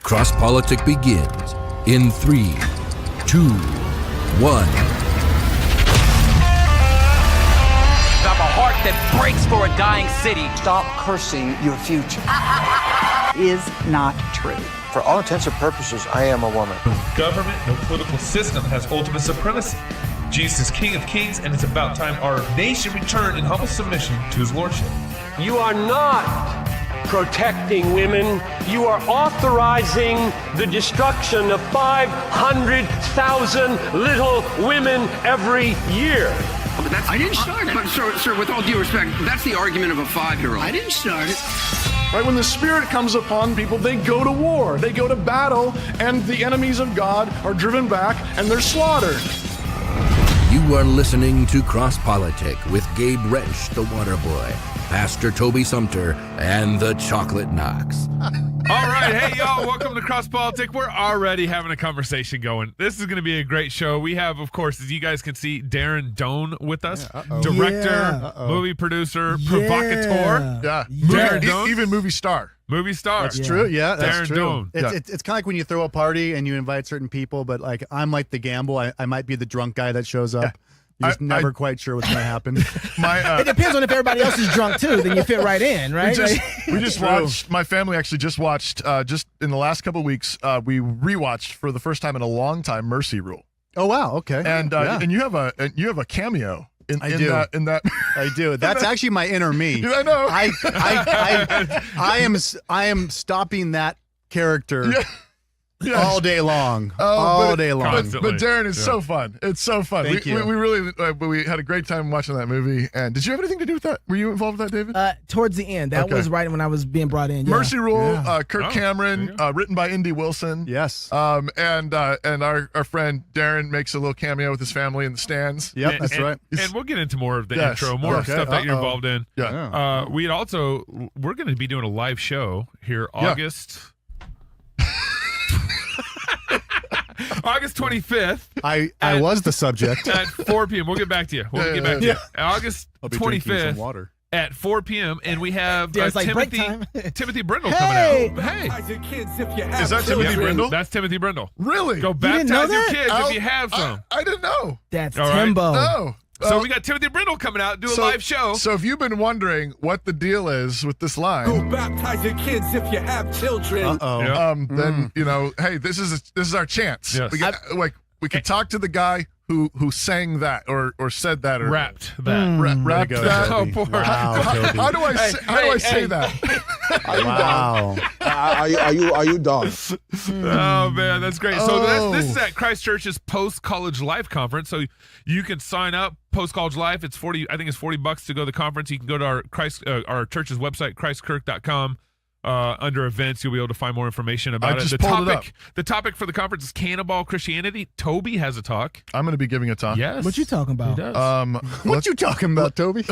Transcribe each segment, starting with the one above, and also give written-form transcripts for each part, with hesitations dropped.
Cross Politic begins in 3, 2, 1. I have a heart that breaks for a dying city. Stop cursing your future. Is not true. For all intents and purposes, I am a woman. No government, no political system has ultimate supremacy. Jesus is King of Kings, and it's about time our nation returned in humble submission to his lordship. You are not protecting women. You are authorizing the destruction of 500,000 little women every year. But I didn't start it. But sir, with all due respect, that's the argument of a 5-year-old. I didn't start it. Right, when the Spirit comes upon people, they go to war, they go to battle, and the enemies of God are driven back and they're slaughtered. You are listening to Cross Politic with Gabe Wrench, the Water Boy, Pastor Toby Sumter, and the Chocolate Knox. All right, hey y'all, welcome to Cross Politic. We're already having a conversation going. This is going to be a great show. We have, of course, as you guys can see, Darren Doane with us, director, movie producer, provocateur. Yeah, Darren Doane, even movie star. Movie star. That's true. Yeah, that's Darren true. Doane. It's kind of like when you throw a party and you invite certain people, but like I'm like the gamble. I might be the drunk guy that shows up. You're just never quite sure what's going to happen. It depends on if everybody else is drunk too. Then you fit right in, right? We just watched. My family actually just watched. Just in the last couple of weeks, we rewatched for the first time in a long time Mercy Rule. Oh wow! Okay. And and you have a cameo. In that I do. That's actually my inner me. I know. I am stopping that character all day long. All day long. Constantly. But Darren is so fun. It's so fun. Thank you. We really we had a great time watching that movie. And did you have anything to do with that? Were you involved with that, David? Towards the end. That was right when I was being brought in. Yeah. Mercy Rule, Kirk Cameron, written by Indy Wilson. Yes. And our friend Darren makes a little cameo with his family in the stands. Yep, that's right. And we'll get into more of the intro, more stuff that you're involved in. Yeah. We're going to be doing a live show here August 25th. I was the subject. At 4 p.m. We'll get back to you. August 25th at 4 p.m. And we have Timothy Brindle coming out. Hey. Is that Timothy Brindle? That's Timothy Brindle. Really? Go baptize your kids if you have some. I didn't know. That's all right? Timbo. No. So we got Timothy Brindle coming out, do a live show. So if you've been wondering what the deal is with this line, Go baptize your kids if you have children. Then hey, this is our chance. Yes. We can talk to the guy who sang that or said that or rapped that. Rapped that. Oh, poor. Wow, how do I say that? Wow. Are you done? Oh man, that's great. So this is at Christ Church's Post College Life Conference. So you can sign up Post College Life. It's $40. I think it's $40 to go to the conference. You can go to our church's website, christkirk.com. Under events, you'll be able to find more information about it. The topic for the conference is Cannonball Christianity. Toby has a talk. I'm going to be giving a talk. Yes. What you talking about? He does. What you talking about, Toby?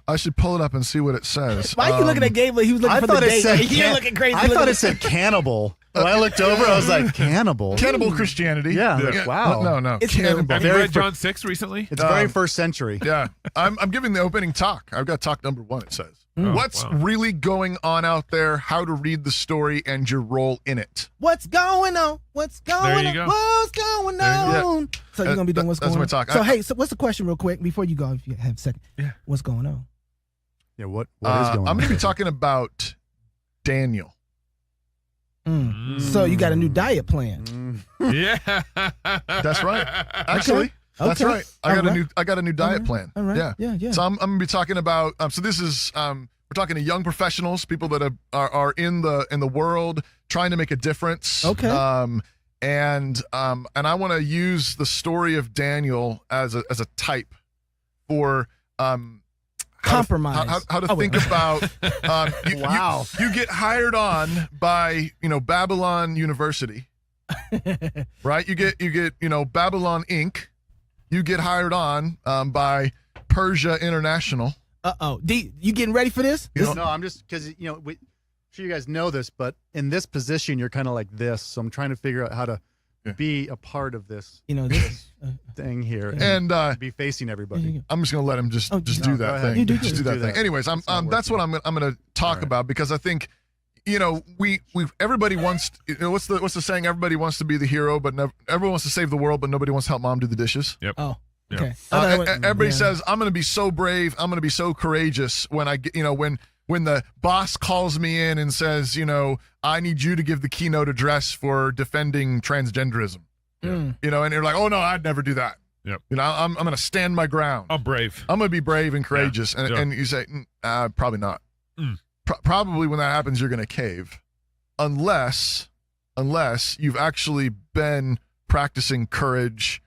I should pull it up and see what it says. Why are you looking at Gabe like he was looking for the date? He looking crazy. I thought it said cannibal. When I looked over, I was like, cannibal. Cannibal Christianity. Yeah. Wow. No. It's cannibal. Have you read John 6 recently? It's very first century. Yeah. I'm giving the opening talk. I've got talk number 1, it says. What's really going on out there, how to read the story, and your role in it. What's going on? What's going on? Go. What's going on? So you're going to be doing what's going on? That's my talk. So, hey, what's the question real quick before you go, if you have a second? Yeah. What's going on? Yeah, what is going on? I'm going to be talking about Daniel. So you got a new diet plan. Yeah. That's right. Actually. That's right. I got a new diet plan. All right. Yeah. So I'm going to be talking about. So this is we're talking to young professionals, people that are in the world trying to make a difference. Okay. And I want to use the story of Daniel as a type for compromise. How to think about. You get hired on by Babylon University, right? You get Babylon Inc. You get hired on by Persia International. You getting ready for this? No, I'm just because I'm sure you guys know this, but in this position, you're kind of like this. So I'm trying to figure out how to be a part of this, this thing here, and be facing everybody. I'm just gonna let him just do that thing. Just do that thing. Anyways, that's what I'm gonna talk about because I think everybody wants. What's the saying? Everybody wants to be the hero, but everyone wants to save the world, but nobody wants to help mom do the dishes. Yep. Oh. Okay. Everybody says, I'm going to be so brave. I'm going to be so courageous when I get, when the boss calls me in and says, I need you to give the keynote address for defending transgenderism. And you're like, oh no, I'd never do that. Yep. I'm going to stand my ground. I'm brave. I'm going to be brave and courageous. And you say, probably not. Probably when that happens, you're going to cave, unless you've actually been practicing courage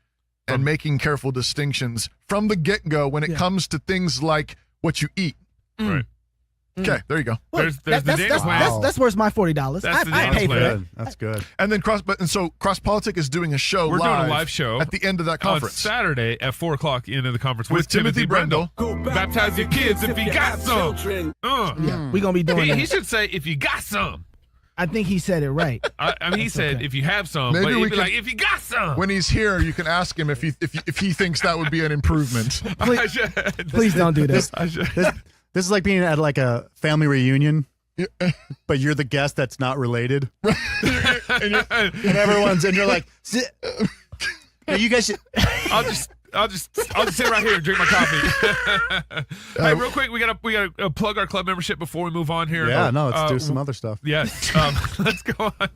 and making careful distinctions from the get-go when it comes to things like what you eat. Right. Okay, there you go. There's the Daniel plan. That's worth my $40. That's the I Daniel paid for plan. that. That's good. And then Cross Politic is doing a show. We're doing a live show at the end of that conference on Saturday at 4:00. End of the conference with Timothy Brendel. Baptize your kids if you got some. Yeah, we're gonna be doing that. He should say if you got some. I think he said it right. I mean, he said if you have some, maybe but we he'd be could, like if you got some. When he's here, you can ask him if he thinks that would be an improvement. Please don't do this. This is like being at like a family reunion, but you're the guest that's not related, and you're like, you guys should. I'll just sit right here and drink my coffee. Hey, real quick, we gotta plug our club membership before we move on here. Yeah, let's do some other stuff. Yes, let's go on.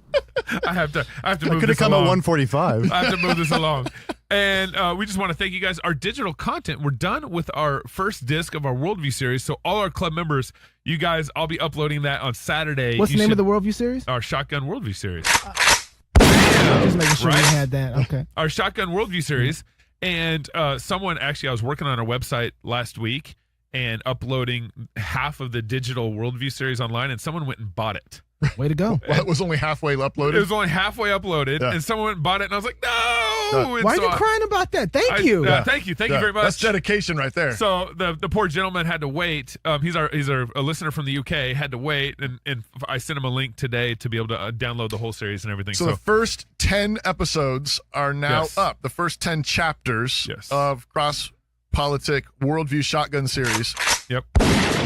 I have to move this along. Could have come at 1:45. I have to move this along. And we just want to thank you guys. Our digital content, we're done with our first disc of our Worldview series. So all our club members, you guys, I'll be uploading that on Saturday. What's the name of the Worldview series? Our Shotgun Worldview series. Just making sure you had that. Okay. Our Shotgun Worldview series. And someone, actually, I was working on our website last week and uploading half of the digital Worldview series online, and someone went and bought it. Way to go. Well, it was only halfway uploaded. It was only halfway uploaded, and someone went and bought it, and I was like, no! Why are you crying about that? Thank you. Thank you very much. That's dedication right there. So the poor gentleman had to wait. He's a listener from the UK, had to wait, and I sent him a link today to be able to download the whole series and everything. So the first 10 episodes are now up. The first 10 chapters of Cross Politic Worldview Shotgun series. Yep.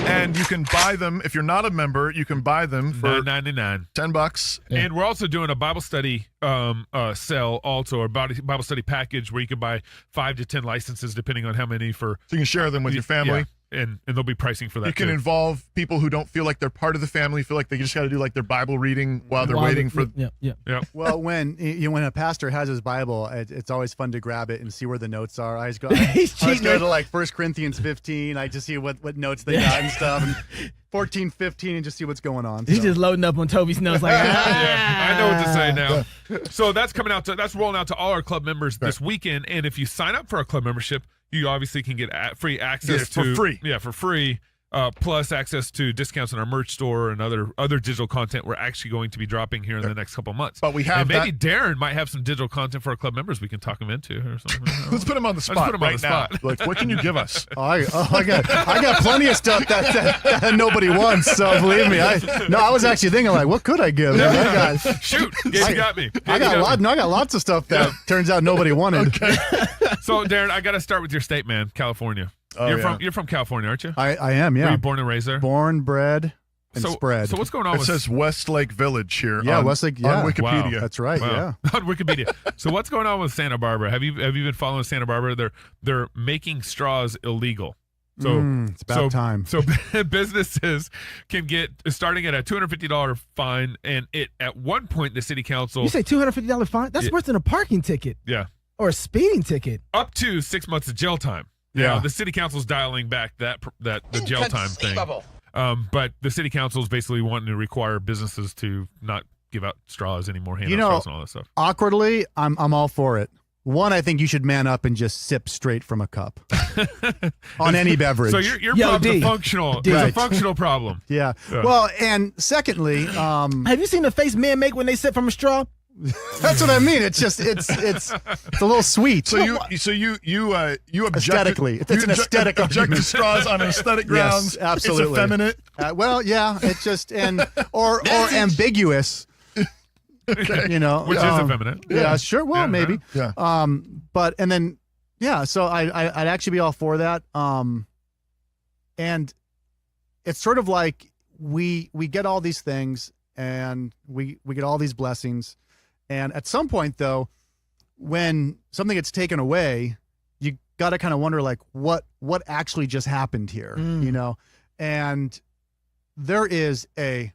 And you can buy them if you're not a member. You can buy them for $9.99, $10. Yeah. And we're also doing a Bible study sale, also a Bible study package where you can buy 5 to 10 licenses depending on how many for. So you can share them with your family. Yeah. And they'll be pricing for that. You can involve people who don't feel like they're part of the family, feel like they just got to do like their Bible reading while they're waiting for. Yeah. Well, when a pastor has his Bible, it's always fun to grab it and see where the notes are. I just go to like 1 Corinthians 15. I just see what notes they got and stuff. And 14, 15, and just see what's going on. He's just loading up on Toby's notes like, I know what to say now. So that's coming out. That's rolling out to all our club members this weekend. And if you sign up for our club membership, you obviously can get free access for free. Yeah, for free. Plus access to discounts in our merch store and other digital content we're actually going to be dropping here in the next couple of months. But we have maybe Darren might have some digital content for our club members we can talk him into or something. Let's put him on the spot. Let's put him on the spot. spot. Like, what can you give us? I got plenty of stuff that nobody wants. So believe me, I was actually thinking like, what could I give? Shoot, you got me. I got lots of stuff that turns out nobody wanted. Okay. So Darren, I got to start with your state, man, California. You're from California, aren't you? I am, yeah. Were you born and raised there? Born, bred, and spread. So what's going on? It says Westlake Village here. Yeah, Westlake. Yeah, on Wikipedia. Wow. That's right. Wow. Yeah, on Wikipedia. So what's going on with Santa Barbara? Have you been following Santa Barbara? They're making straws illegal. So it's about time. So businesses can get starting at a $250 fine, and at one point the city council. You say $250 fine? That's worse than a parking ticket. Yeah. Or a speeding ticket. Up to 6 months of jail time. Yeah, the city council's dialing back the jail time thing. But the city council is basically wanting to require businesses to not give out straws anymore, hand out straws and all that stuff. Awkwardly, I'm all for it. One, I think you should man up and just sip straight from a cup on any beverage. So your problem's functional. It's a functional problem. Yeah. Well, and secondly, have you seen the face men make when they sip from a straw? That's what I mean. It's just it's a little sweet. So you object aesthetically. It's an aesthetic object to straws on aesthetic grounds. Yes, absolutely. It's effeminate. Well, yeah. It's just or ambiguous. Okay. Which is effeminate. Yeah, sure. Well, maybe. Yeah. But and then so I'd actually be all for that. And it's sort of like we get all these things, and we get all these blessings. And at some point, though, when something gets taken away, you got to kind of wonder, like, what actually just happened here, you know? And there is I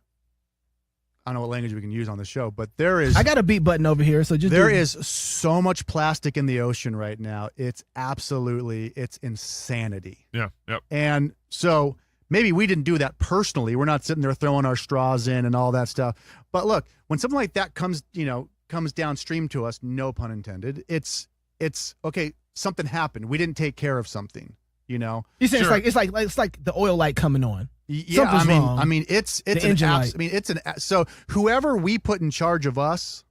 don't know what language we can use on the show, but there is. I got a beat button over here, so just there is so much plastic in the ocean right now. It's insanity. Yeah. Yep. And so maybe we didn't do that personally. We're not sitting there throwing our straws in and all that stuff. But look, when something like that comes downstream to us, no pun intended, it's okay. Something happened. We didn't take care of something. You know, you saying it's like the oil light coming on. Yeah, Something's wrong. I mean, it's so whoever we put in charge of us,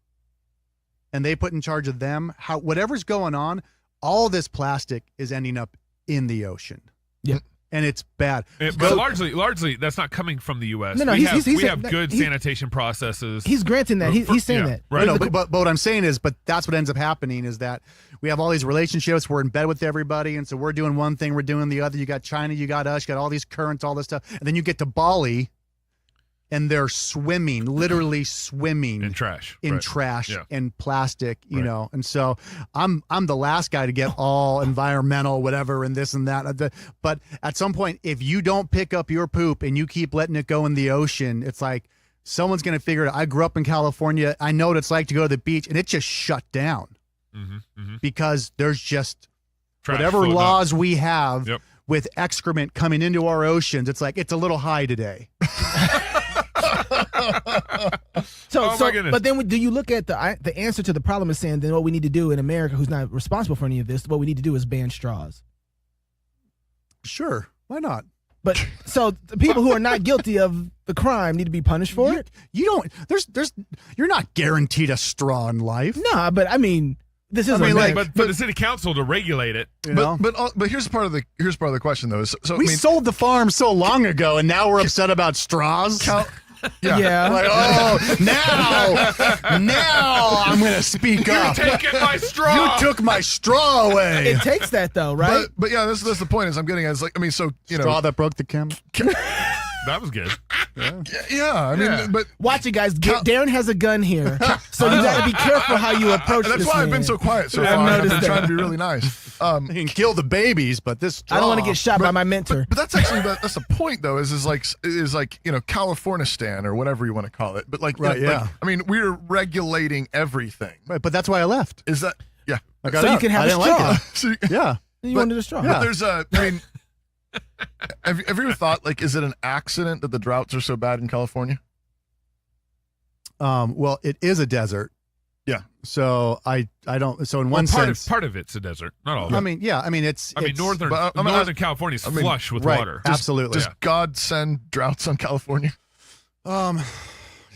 and they put in charge of them, whatever's going on, all this plastic is ending up in the ocean. Yeah. And it's bad. But largely, that's not coming from the U.S. No, we have good sanitation processes. He's granting that. He's saying that. Right. No, but what I'm saying is, but that's what ends up happening is that we have all these relationships. We're in bed with everybody, and so we're doing one thing, we're doing the other. You got China, you got us, you got all these currents, all this stuff, and then you get to Bali, and they're literally swimming in trash, and plastic, you know. And so I'm the last guy to get all environmental, whatever, and this and that. But at some point, if you don't pick up your poop and you keep letting it go in the ocean, it's like someone's going to figure it out. I grew up in California. I know what it's like to go to the beach, and it just shut down because there's just trash whatever laws up. We have with excrement coming into our oceans. It's like it's a little high today. But then do you look at the answer to the problem is saying then what we need to do in America, who's not responsible for any of this, what we need to do is ban straws? Sure, why not? But so the people who are not guilty of the crime need to be punished for it. You don't. You're not guaranteed a straw in life. Nah, but I mean, this is but for the city council to regulate it. But here's part of the question though. So we sold the farm so long ago, and now we're upset about straws. Yeah. Like, oh, now I'm going to speak up. You're taking my straw. You took my straw away. It takes that though, right? But yeah, that's the point. Is I'm getting at. It's like, I mean, so straw that broke the camel. That was good. Yeah. I mean, but watch it, guys. Darren has a gun here, so you got to be careful how you approach this. That's why I've been so quiet so far. I've been trying to be really nice. You can kill the babies, but this straw. I don't want to get shot by my mentor. But that's actually that's the point, though. Is like Californistan or whatever you want to call it. But like, I mean, we're regulating everything. Right, but that's why I left. Is that so you can have a straw. Yeah. You wanted a straw. But there's I mean. Have you ever thought, like, is it an accident that the droughts are so bad in California? Well, it is a desert. Yeah. So I don't. So in one sense, part of it's a desert, not all of it. I mean, yeah. I mean, it's Northern California is flush with water. Absolutely. Does God send droughts on California?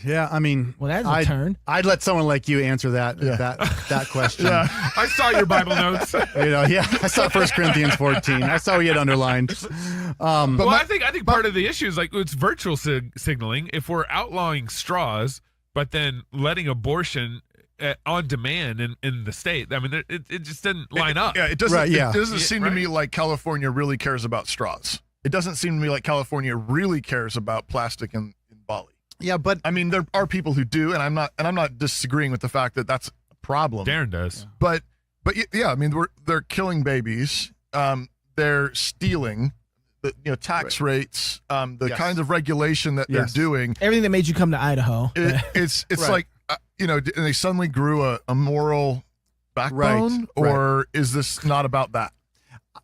Yeah, I mean, well, that's a turn. I'd let someone like you answer that question. Yeah, I saw your Bible notes. I saw 1 Corinthians 14. I saw what you had underlined. I think part of the issue is like it's virtual signaling. If we're outlawing straws, but then letting abortion on demand in the state, I mean, it just didn't line up. Yeah, it doesn't. Right, yeah. It doesn't seem to me like California really cares about straws. It doesn't seem to me like California really cares about plastic in Bali. Yeah, but I mean, there are people who do, and I'm not disagreeing with the fact that that's a problem. Darren does, but yeah, I mean, they're killing babies, they're stealing, tax rates, kinds of regulation that they're doing, everything that made you come to Idaho. It's like and they suddenly grew a moral backbone, or is this not about that?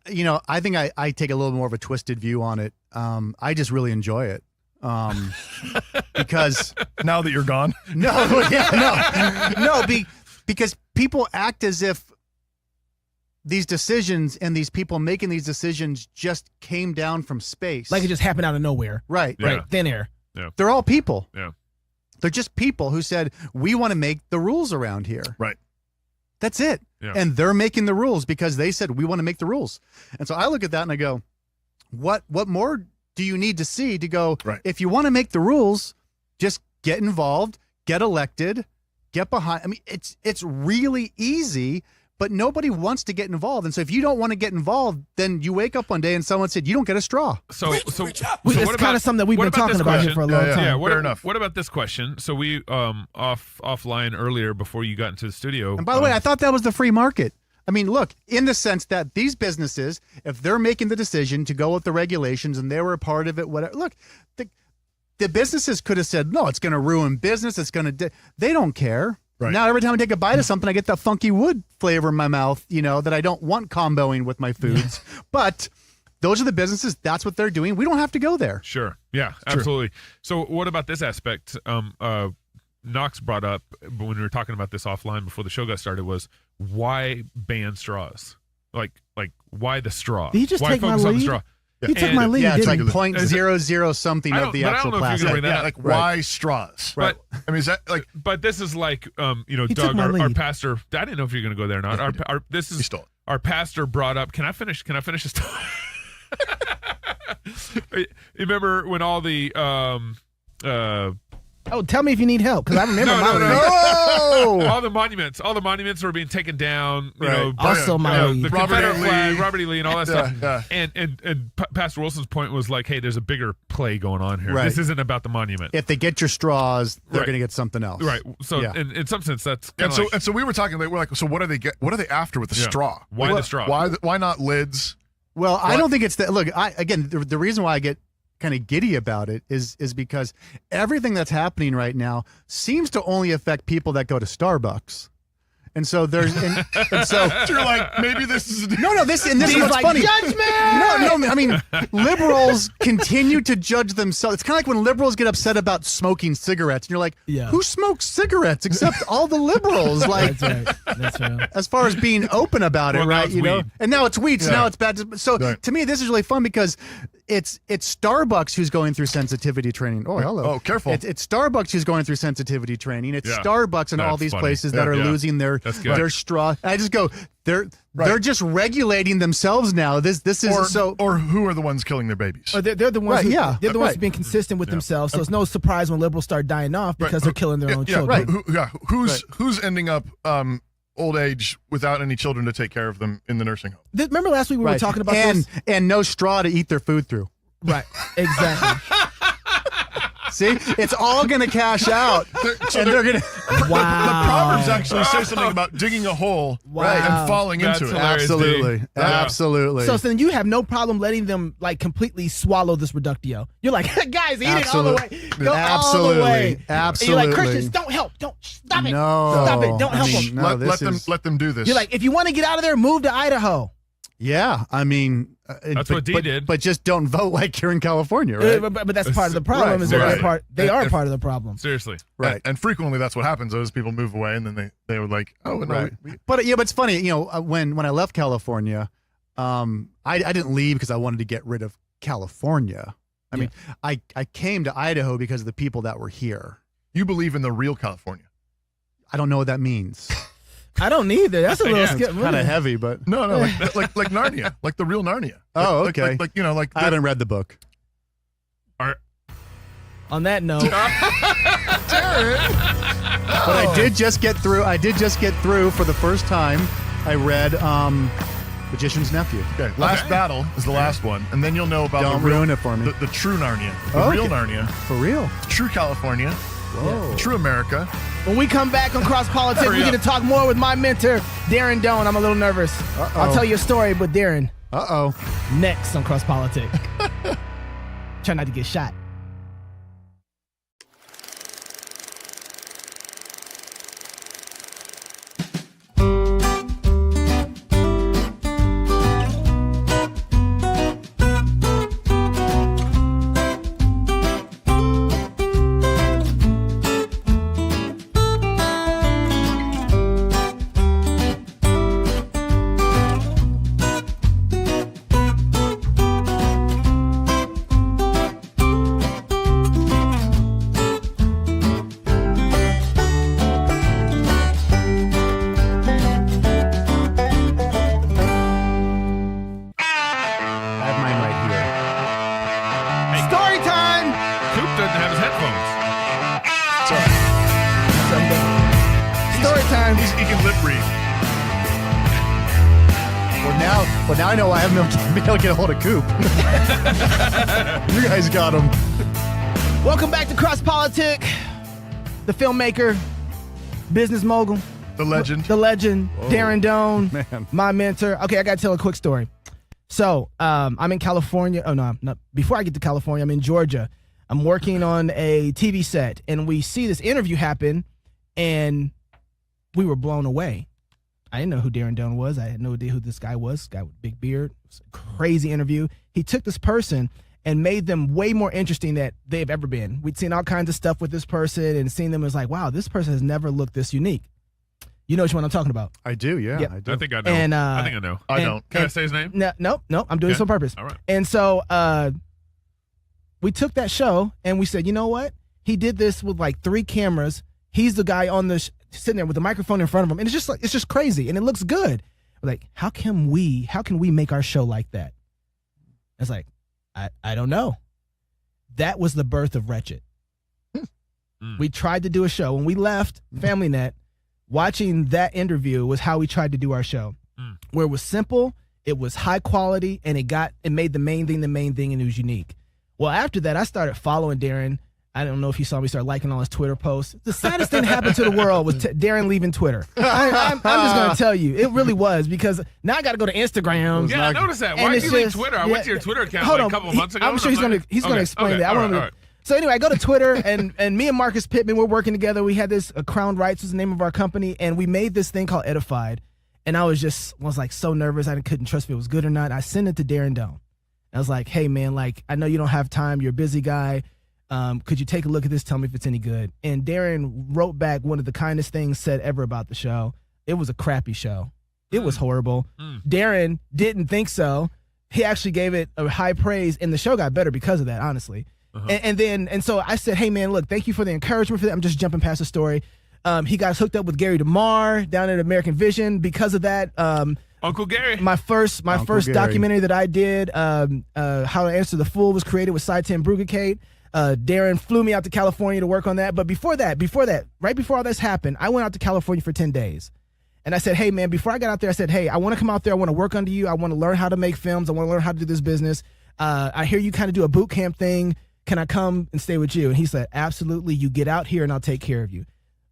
I think I take a little more of a twisted view on it. I just really enjoy it. Because now that you're gone, because people act as if these decisions and these people making these decisions just came down from space, like it just happened out of nowhere, right? Thin air. Yeah. They're all people. Yeah, they're just people who said we want to make the rules around here. Right. That's it. Yeah. And they're making the rules because they said we want to make the rules. And so I look at that and I go, what more do you need to see to go, if you want to make the rules, just get involved, get elected, get behind. I mean, it's really easy, but nobody wants to get involved. And so if you don't want to get involved, then you wake up one day and someone said, you don't get a straw. So it's kind of something that we've been talking about here for a long time. Yeah, fair enough. What about this question? So we offline earlier before you got into the studio. And by the way, I thought that was the free market. I mean, look, in the sense that these businesses, if they're making the decision to go with the regulations and they were a part of it, whatever. Look, the businesses could have said, no, it's going to ruin business. It's going to. They don't care. Right. Now, every time I take a bite of something, I get that funky wood flavor in my mouth, that I don't want comboing with my foods. But those are the businesses. That's what they're doing. We don't have to go there. Sure. Yeah, absolutely. So what about this aspect? Knox brought up when we were talking about this offline before the show got started was why ban straws? Like why the straw? Did he just why take my lead? On the straw? He took my lead. Yeah, it's like didn't he? 0.00 something of the actual plastic. Yeah, like why straws? Right. I mean, is that like? But this is like, He took Doug, my our lead. pastor. I didn't know if you're going to go there or not. Our pastor brought up. Can I finish this? You remember when all the Oh, tell me if you need help, because I remember all the monuments were being taken down. You know, also the Confederate flag, Robert E. Lee, and all that stuff. Yeah. And Pastor Wilson's point was like, hey, there's a bigger play going on here. Right. This isn't about the monument. If they get your straws, they're going to get something else. Right. So in some sense, that's and so we were talking. We're like, so what are they after with the straw? Why the straw? Why not lids? Well, I don't think it's that. Look, the reason why I get kind of giddy about it is because everything that's happening right now seems to only affect people that go to Starbucks. And so there's, and so you're like, maybe this is this is what's like, funny. Judgment! No, I mean, liberals continue to judge themselves. It's kind of like when liberals get upset about smoking cigarettes, and you're like, who smokes cigarettes except all the liberals? Like, That's right. as far as being open about it, right? And now it's weed, so now it's bad. So to me, this is really fun because it's Starbucks who's going through sensitivity training. Oh, hello. Oh, careful. It's Starbucks who's going through sensitivity training. It's Starbucks and all these places that are losing their straw. And I just go, they're just regulating themselves now. This is or who are the ones killing their babies? Or they're the ones. They're the ones being consistent with themselves. So it's no surprise when liberals start dying off because they're killing their own children. Who's ending up old age without any children to take care of them in the nursing home? Remember last week we were talking about this? And no straw to eat their food through. Right. Exactly. See, it's all going to cash out, they're going to. Wow. The Proverbs actually say something about digging a hole and falling into it. Absolutely. So then you have no problem letting them like completely swallow this reductio. You're like, guys, eat it all the way. Go all the way. Absolutely. And you're like, Christians, don't help. Don't stop it. No. Stop it. Don't help them. No, let them do this. You're like, if you want to get out of there, move to Idaho. Yeah, I mean, that's what Dee did. But just don't vote like you're in California, right? But that's part of the problem. Is they are part of the problem. Seriously, right? And frequently that's what happens. Those people move away, and then they were like, oh, no. Right. But it's funny. When I left California, I didn't leave because I wanted to get rid of California. I mean, I came to Idaho because of the people that were here. You believe in the real California? I don't know what that means. I don't either. That's a little skip. Kind of heavy, but no, like Narnia, like the real Narnia. Oh, okay. Like I haven't read the book. On that note, Darren. But I did just get through. For the first time. I read Magician's Nephew. Okay. Last Battle is the last one, and then you'll know about Don't ruin it for me. The true Narnia, the real Narnia, for real, true California. Whoa. True America. When we come back on Cross Politics, we're going to talk more with my mentor, Darren Doane. I'm a little nervous. I'll tell you a story, but Darren. Next on Cross Politics. Try not to get shot. now I know I haven't been able to get a hold of Coop. You guys got him. Welcome back to Cross Politic. The filmmaker, business mogul, the legend, Darren Doane, man, my mentor. Okay, I got to tell a quick story. So I'm in California. Oh, no, before I get to California, I'm in Georgia. I'm working on a TV set, and we see this interview happen, and we were blown away. I didn't know who Darren Doane was. I had no idea who this guy was. Guy with big beard. It was a crazy interview. He took this person and made them way more interesting than they've ever been. We'd seen all kinds of stuff with this person and seen them as like, wow, this person has never looked this unique. You know which one I'm talking about? I do, yeah. Yep. I do. I think I know. And, I think I know. I don't. Can I say his name? No. I'm doing this on purpose. All right. And so we took that show and we said, you know what? He did this with like 3 cameras. He's the guy on the sitting there with the microphone in front of him, and it's just crazy, and it looks good. We're like, how can we make our show like that? It's like, I don't know. That was the birth of Wretched. We tried to do a show when we left FamilyNet. Watching that interview was how we tried to do our show, where it was simple, it was high quality, and it made the main thing, and it was unique. Well, after that, I started following Darren. I don't know if you saw me start liking all his Twitter posts. The saddest thing that happened to the world was Darren leaving Twitter. I'm just going to tell you, it really was, because now I got to go to Instagram. Yeah, I noticed that. Why did you leave Twitter? I went to your Twitter account a couple of months ago. I'm sure he's going to explain that. All right. So anyway, I go to Twitter, and me and Marcus Pittman, we're working together. We had this Crown Rights was the name of our company, and we made this thing called Edified. And I was like so nervous. I couldn't trust if it was good or not. I sent it to Darren Doane. I was like, hey, man, like, I know you don't have time. You're a busy guy. Could you take a look at this? Tell me if it's any good. And Darren wrote back one of the kindest things said ever about the show. It was a crappy show. It was horrible. Darren didn't think so. He actually gave it a high praise, and the show got better because of that, honestly. And so I said, hey, man, look, thank you for the encouragement for that. I'm just jumping past the story. He got hooked up with Gary DeMar down at American Vision because of that. Uncle Gary. My first documentary that I did, How to Answer the Fool, was created with Saitin Brugacate. Darren flew me out to California to work on that. But before that, right before all this happened, I went out to California for 10 days. And I said, hey, man, before I got out there, I said, hey, I want to come out there. I want to work under you. I want to learn how to make films. I want to learn how to do this business. I hear you kind of do a boot camp thing. Can I come and stay with you? And he said, absolutely. You get out here and I'll take care of you.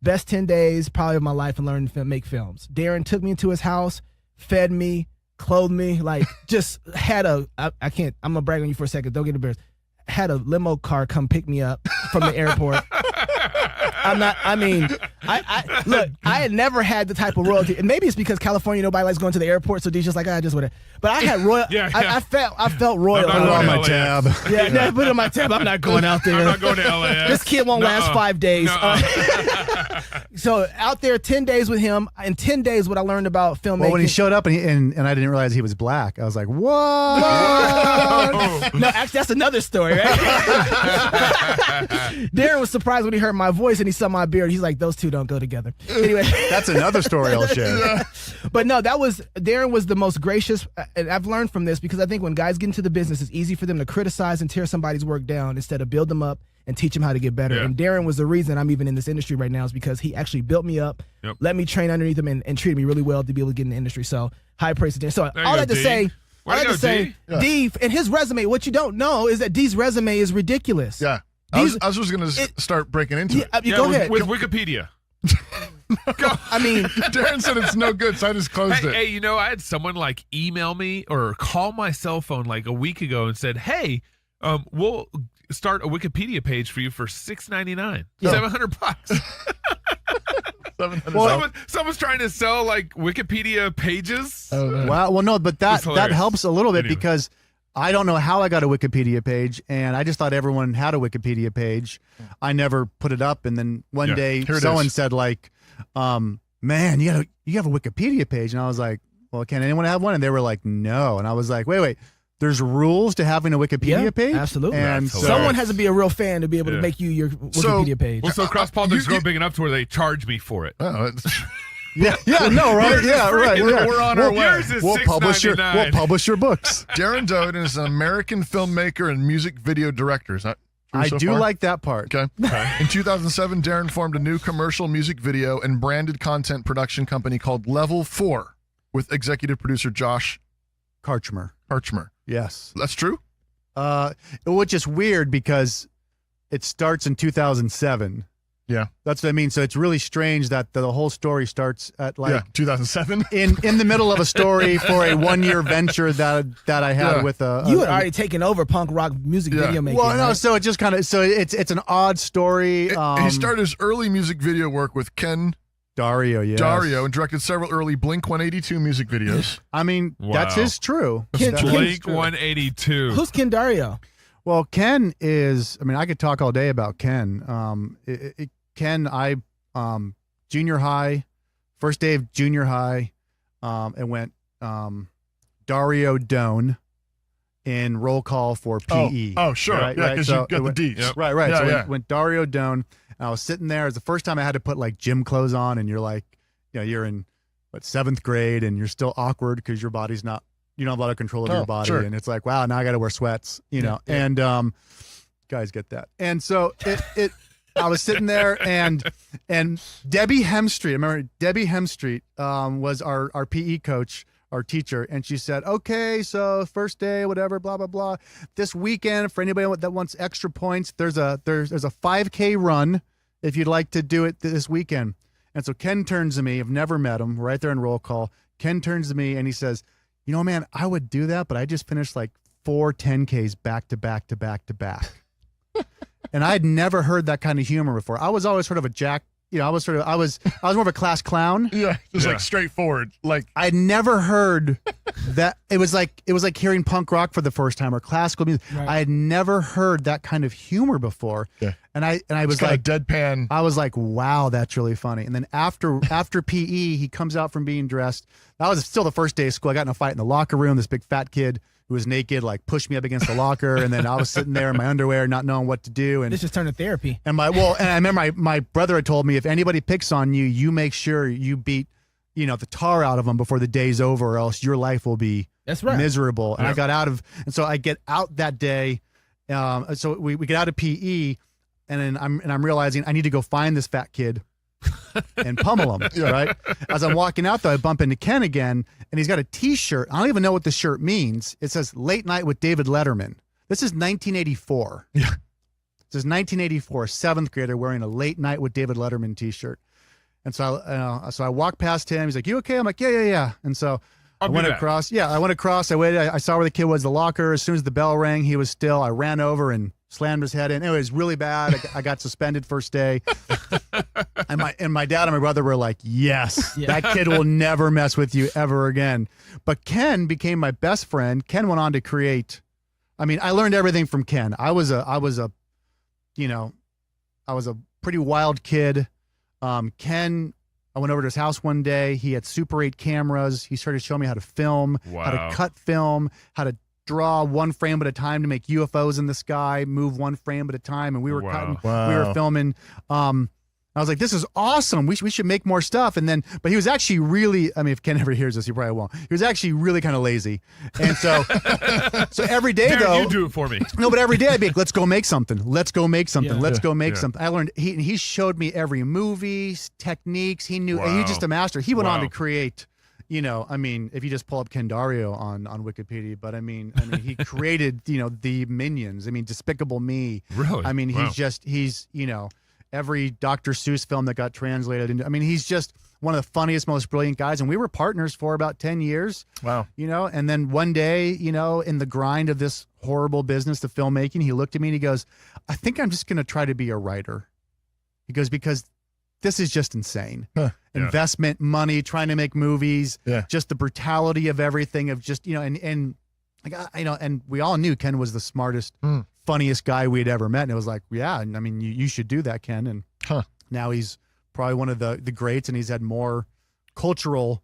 Best 10 days probably of my life and learning to make films. Darren took me into his house, fed me, clothed me, like just had I'm going to brag on you for a second. Don't get embarrassed. Had a limo car come pick me up from the airport. Look, I had never had the type of royalty, and maybe it's because California, nobody likes going to the airport, so D's just like, just whatever. But I had royal. I felt royal. Put it on my tab. Put it on my tab. I'm not going out there. I'm not going to LAX. This kid won't last 5 days. So out there, 10 days with him. In 10 days, what I learned about filmmaking. Well, when he showed up and I didn't realize he was black, I was like, what? No, actually, that's another story, right? Darren was surprised when he heard my voice and he saw my beard. He's like, those two don't go together. Anyway. That's another story I'll share. But no, Darren was the most gracious. And I've learned from this because I think when guys get into the business, it's easy for them to criticize and tear somebody's work down instead of build them up and teach them how to get better. Yeah. And Darren was the reason I'm even in this industry right now, is because he actually built me up, let me train underneath him, and treated me really well to be able to get in the industry. So high praise to Darren. So all that to say, D, and his resume, what you don't know is that D's resume is ridiculous. Yeah. I was just going to start breaking into it. Go ahead. With Wikipedia. Darren said it's no good, so I just closed it. Hey, I had someone like email me or call my cell phone like a week ago and said, hey, we'll start a Wikipedia page for you for $6.99, $700. Someone's trying to sell like Wikipedia pages. Wow. Well, no, but that helps a little bit because I don't know how I got a Wikipedia page, and I just thought everyone had a Wikipedia page. I never put it up, and then one day someone said like, man, you have a Wikipedia page, and I was like, well, can anyone have one? And they were like, no, and I was like, wait. There's rules to having a Wikipedia page? Absolutely. And someone has to be a real fan to be able to make you your Wikipedia page. Well, so Cross Politics grow big enough to where they charge me for it. Oh, right? Yeah, right. We're on our way. We'll publish your books. Darren Doane is an American filmmaker and music video director. Is that true I so do far? like that part. Okay. In 2007, Darren formed a new commercial music video and branded content production company called Level 4 with executive producer Josh Karchmer. Karchmer. Yes. That's true? Which is weird because it starts in 2007. Yeah. That's what I mean. So it's really strange that the whole story starts at 2007 in the middle of a story for a 1-year venture that I had with you had already taken over punk rock music video making. Well, no, right? so it just kind of it's an odd story. He started his early music video work with Ken Dario, yes. Dario, and directed several early Blink-182 music videos. I mean, that's his true. Blink-182. Who's Ken Dario? Well, Ken is. I mean, I could talk all day about Ken. Ken, junior high, first day of junior high, and went Dario Doane in roll call for PE. Oh, sure. Right, yeah, because you got the D's. Yep. Right. Yeah, So we went Dario Doane. And I was sitting there. It was the first time I had to put like gym clothes on, and you're like, you're in 7th grade, and you're still awkward because your body's not, you don't have a lot of control over your body, and it's like, wow, now I got to wear sweats, and guys get that. And so I was sitting there, and Debbie Hemstreet, I remember Debbie Hemstreet was our PE coach, our teacher, and she said, okay, so first day, whatever, blah, blah, blah. This weekend, for anybody that wants extra points, there's a 5K run if you'd like to do it this weekend. And so Ken turns to me, I've never met him, right there in roll call. Ken turns to me and he says, man, I would do that, but I just finished like 4 10Ks back to back to back to back. And I had never heard that kind of humor before. I was always sort of a jack. I was more of a class clown. Yeah, just like straightforward. Like I'd never heard that. It was like hearing punk rock for the first time or classical music. Right. I had never heard that kind of humor before. Yeah. And I was like deadpan. I was like, wow, that's really funny. And then after PE, he comes out from being dressed. That was still the first day of school. I got in a fight in the locker room. This big fat kid who was naked, like pushed me up against the locker, and then I was sitting there in my underwear, not knowing what to do. And this just turned to therapy. And I remember my brother had told me, if anybody picks on you, you make sure you beat, the tar out of them before the day's over, or else your life will be miserable. And I got out of, and so I get out that day. So we get out of PE, and then I'm realizing I need to go find this fat kid and pummel him, right? As I'm walking out, though, I bump into Ken again, and he's got a T-shirt. I don't even know what the shirt means. It says "Late Night with David Letterman." This is 1984. Yeah. This is 1984. 7th grader wearing a "Late Night with David Letterman" T-shirt. And so I walk past him. He's like, "You okay?" I'm like, "Yeah." And so I went across. Yeah, I went across. I waited. I saw where the kid was, the locker. As soon as the bell rang, he was still. I ran over and slammed his head in. It was really bad. I got suspended first day. And my dad and my brother were like, yes, that kid will never mess with you ever again. But Ken became my best friend. Ken went on to create. I mean, I learned everything from Ken. I was a pretty wild kid. Ken, I went over to his house one day. He had Super 8 cameras. He started showing me how to film, how to cut film, how to draw one frame at a time to make UFOs in the sky, move one frame at a time. And we were cutting, we were filming. I was like, this is awesome. We should make more stuff. And then, but he was actually really, I mean, if Ken ever hears this, he probably won't. He was actually really kind of lazy. And so every day, Darren, though. you do it for me. No, but every day I'd be like, let's go make something. Let's go make something. Let's go make something. I learned, he showed me every movie, techniques. He knew, he's just a master. He went on to create, I mean, if you just pull up Ken Dario on Wikipedia, but I mean, he created, the Minions. I mean, Despicable Me. Really? I mean, he's every Dr. Seuss film that got translated into. I mean, he's just one of the funniest, most brilliant guys. And we were partners for about 10 years. Wow. And then one day, in the grind of this horrible business of filmmaking, he looked at me and he goes, I think I'm just going to try to be a writer. He goes, because this is just insane. Investment, money, trying to make movies, just the brutality of everything, of just, and we all knew Ken was the smartest, funniest guy we'd ever met. And it was like, I mean, you should do that, Ken. And now he's probably one of the greats, and he's had more cultural,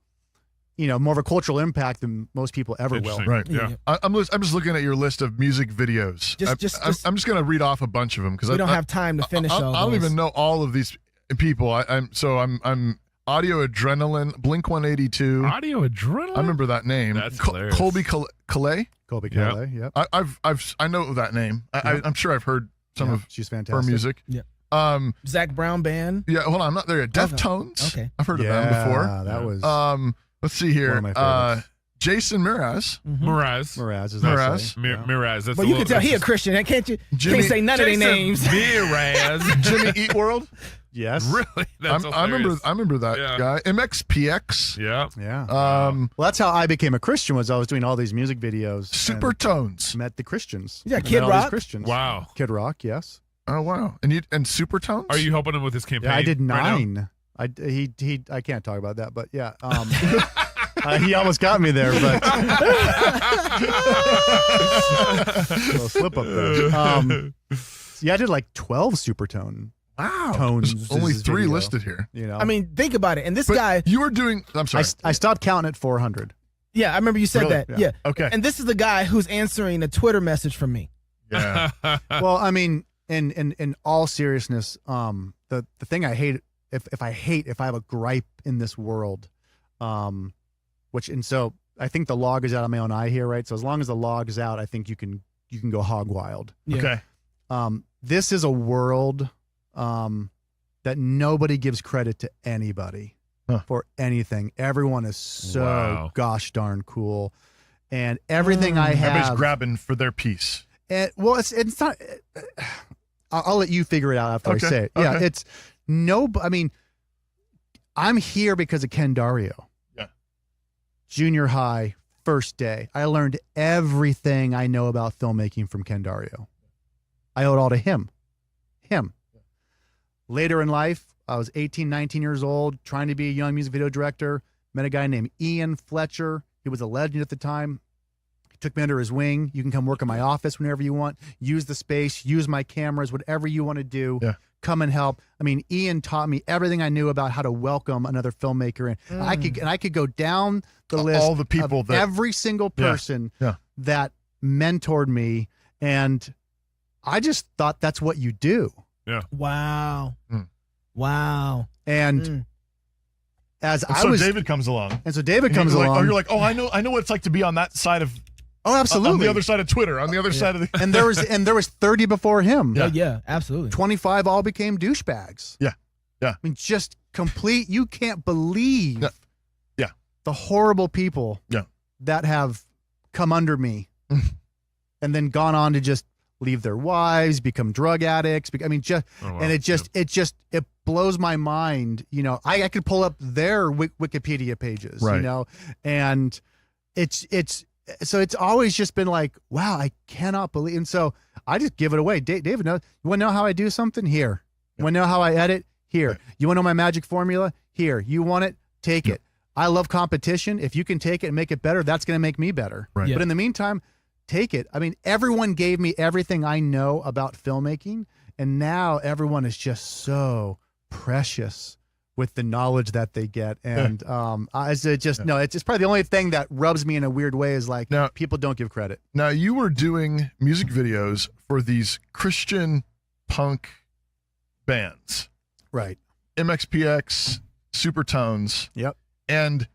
more of a cultural impact than most people ever will. Right. Yeah. I'm just looking at your list of music videos. I'm just going to read off a bunch of them because we don't have time to finish all I don't even know all of these people. I'm Audio Adrenaline, Blink-182. Audio Adrenaline? I remember that name. That's hilarious. Colby Calais? Colby Calais, yep. I know that name. I'm sure I've heard some of she's fantastic. her music. Yeah. Zach Brown Band. Yeah, hold on, I'm not there yet. Deftones. Okay. I've heard of them before. That was let's see here. One of my favorites. Jason Mraz. Mraz. Is Mraz. That's but you can tell he a Christian. Can't you? Can't say none of their names. Mraz. Jimmy Eat World. Yes. Really? That's I remember that guy. MXPX. Yeah. Well, that's how I became a Christian. Was I was doing all these music videos. Supertones. Met the Christians. Yeah, Kid Rock. Christians. Wow. Kid Rock. Yes. Oh wow. And Supertones. Are you helping him with his campaign? Yeah, I did 9. Right I can't talk about that, but yeah. He almost got me there, but a little slip up there. Yeah, I did like 12 Supertone. Wow. Tones. Only 3 video, listed here. You know. I mean, think about it. And this guy, you were doing. I'm sorry. I stopped counting at 400. Yeah, I remember you said Really? that. Yeah. Okay. And this is the guy who's answering a Twitter message from me. Yeah. Well, I mean, in all seriousness, the thing I hate, if I have a gripe in this world, so I think the log is out of my own eye here, right? So as long as the log is out, I think you can go hog wild. Yeah. Okay. This is a world that nobody gives credit to anybody for anything. Everyone is so gosh darn cool, and everything I have, everybody's grabbing for their piece. And well, it's not. I'll let you figure it out after I say it. Yeah, it's no. I mean, I'm here because of Ken Dario. Yeah. Junior high, first day, I learned everything I know about filmmaking from Ken Dario. I owe it all to him. Later in life, I was 18, 19 years old, trying to be a young music video director. Met a guy named Ian Fletcher. He was a legend at the time. He took me under his wing. You can come work in my office whenever you want. Use the space. Use my cameras. Whatever you want to do. Yeah. Come and help. I mean, Ian taught me everything I knew about how to welcome another filmmaker. And I could go down the list. All the people of that every single person that mentored me, and I just thought that's what you do. Yeah. Wow. Wow. And David comes along. And so David comes along. Oh, you're like, oh, I know what it's like to be on that side of. Oh, absolutely. On the other side of Twitter, on the other side of the. and there was 30 before him. Yeah, absolutely. 25 all became douchebags. Yeah. I mean, just complete. You can't believe. Yeah. The horrible people. Yeah. That have come under me, and then gone on to just leave their wives, become drug addicts. I mean, it blows my mind. You know, I could pull up their Wikipedia pages, right. You know, and so it's always just been like, wow, I cannot believe. And so I just give it away. David knows. You want to know how I do something? Here. You want to know how I edit? Here. Right. You want to know my magic formula? Here. You want it? Take it. I love competition. If you can take it and make it better, that's going to make me better. Right. Yeah. But in the meantime, take it. I mean, everyone gave me everything I know about filmmaking, and now everyone is just so precious with the knowledge that they get. And it's probably the only thing that rubs me in a weird way is like, now, people don't give credit. Now, you were doing music videos for these Christian punk bands. Right. MXPX, Supertones. Yep. And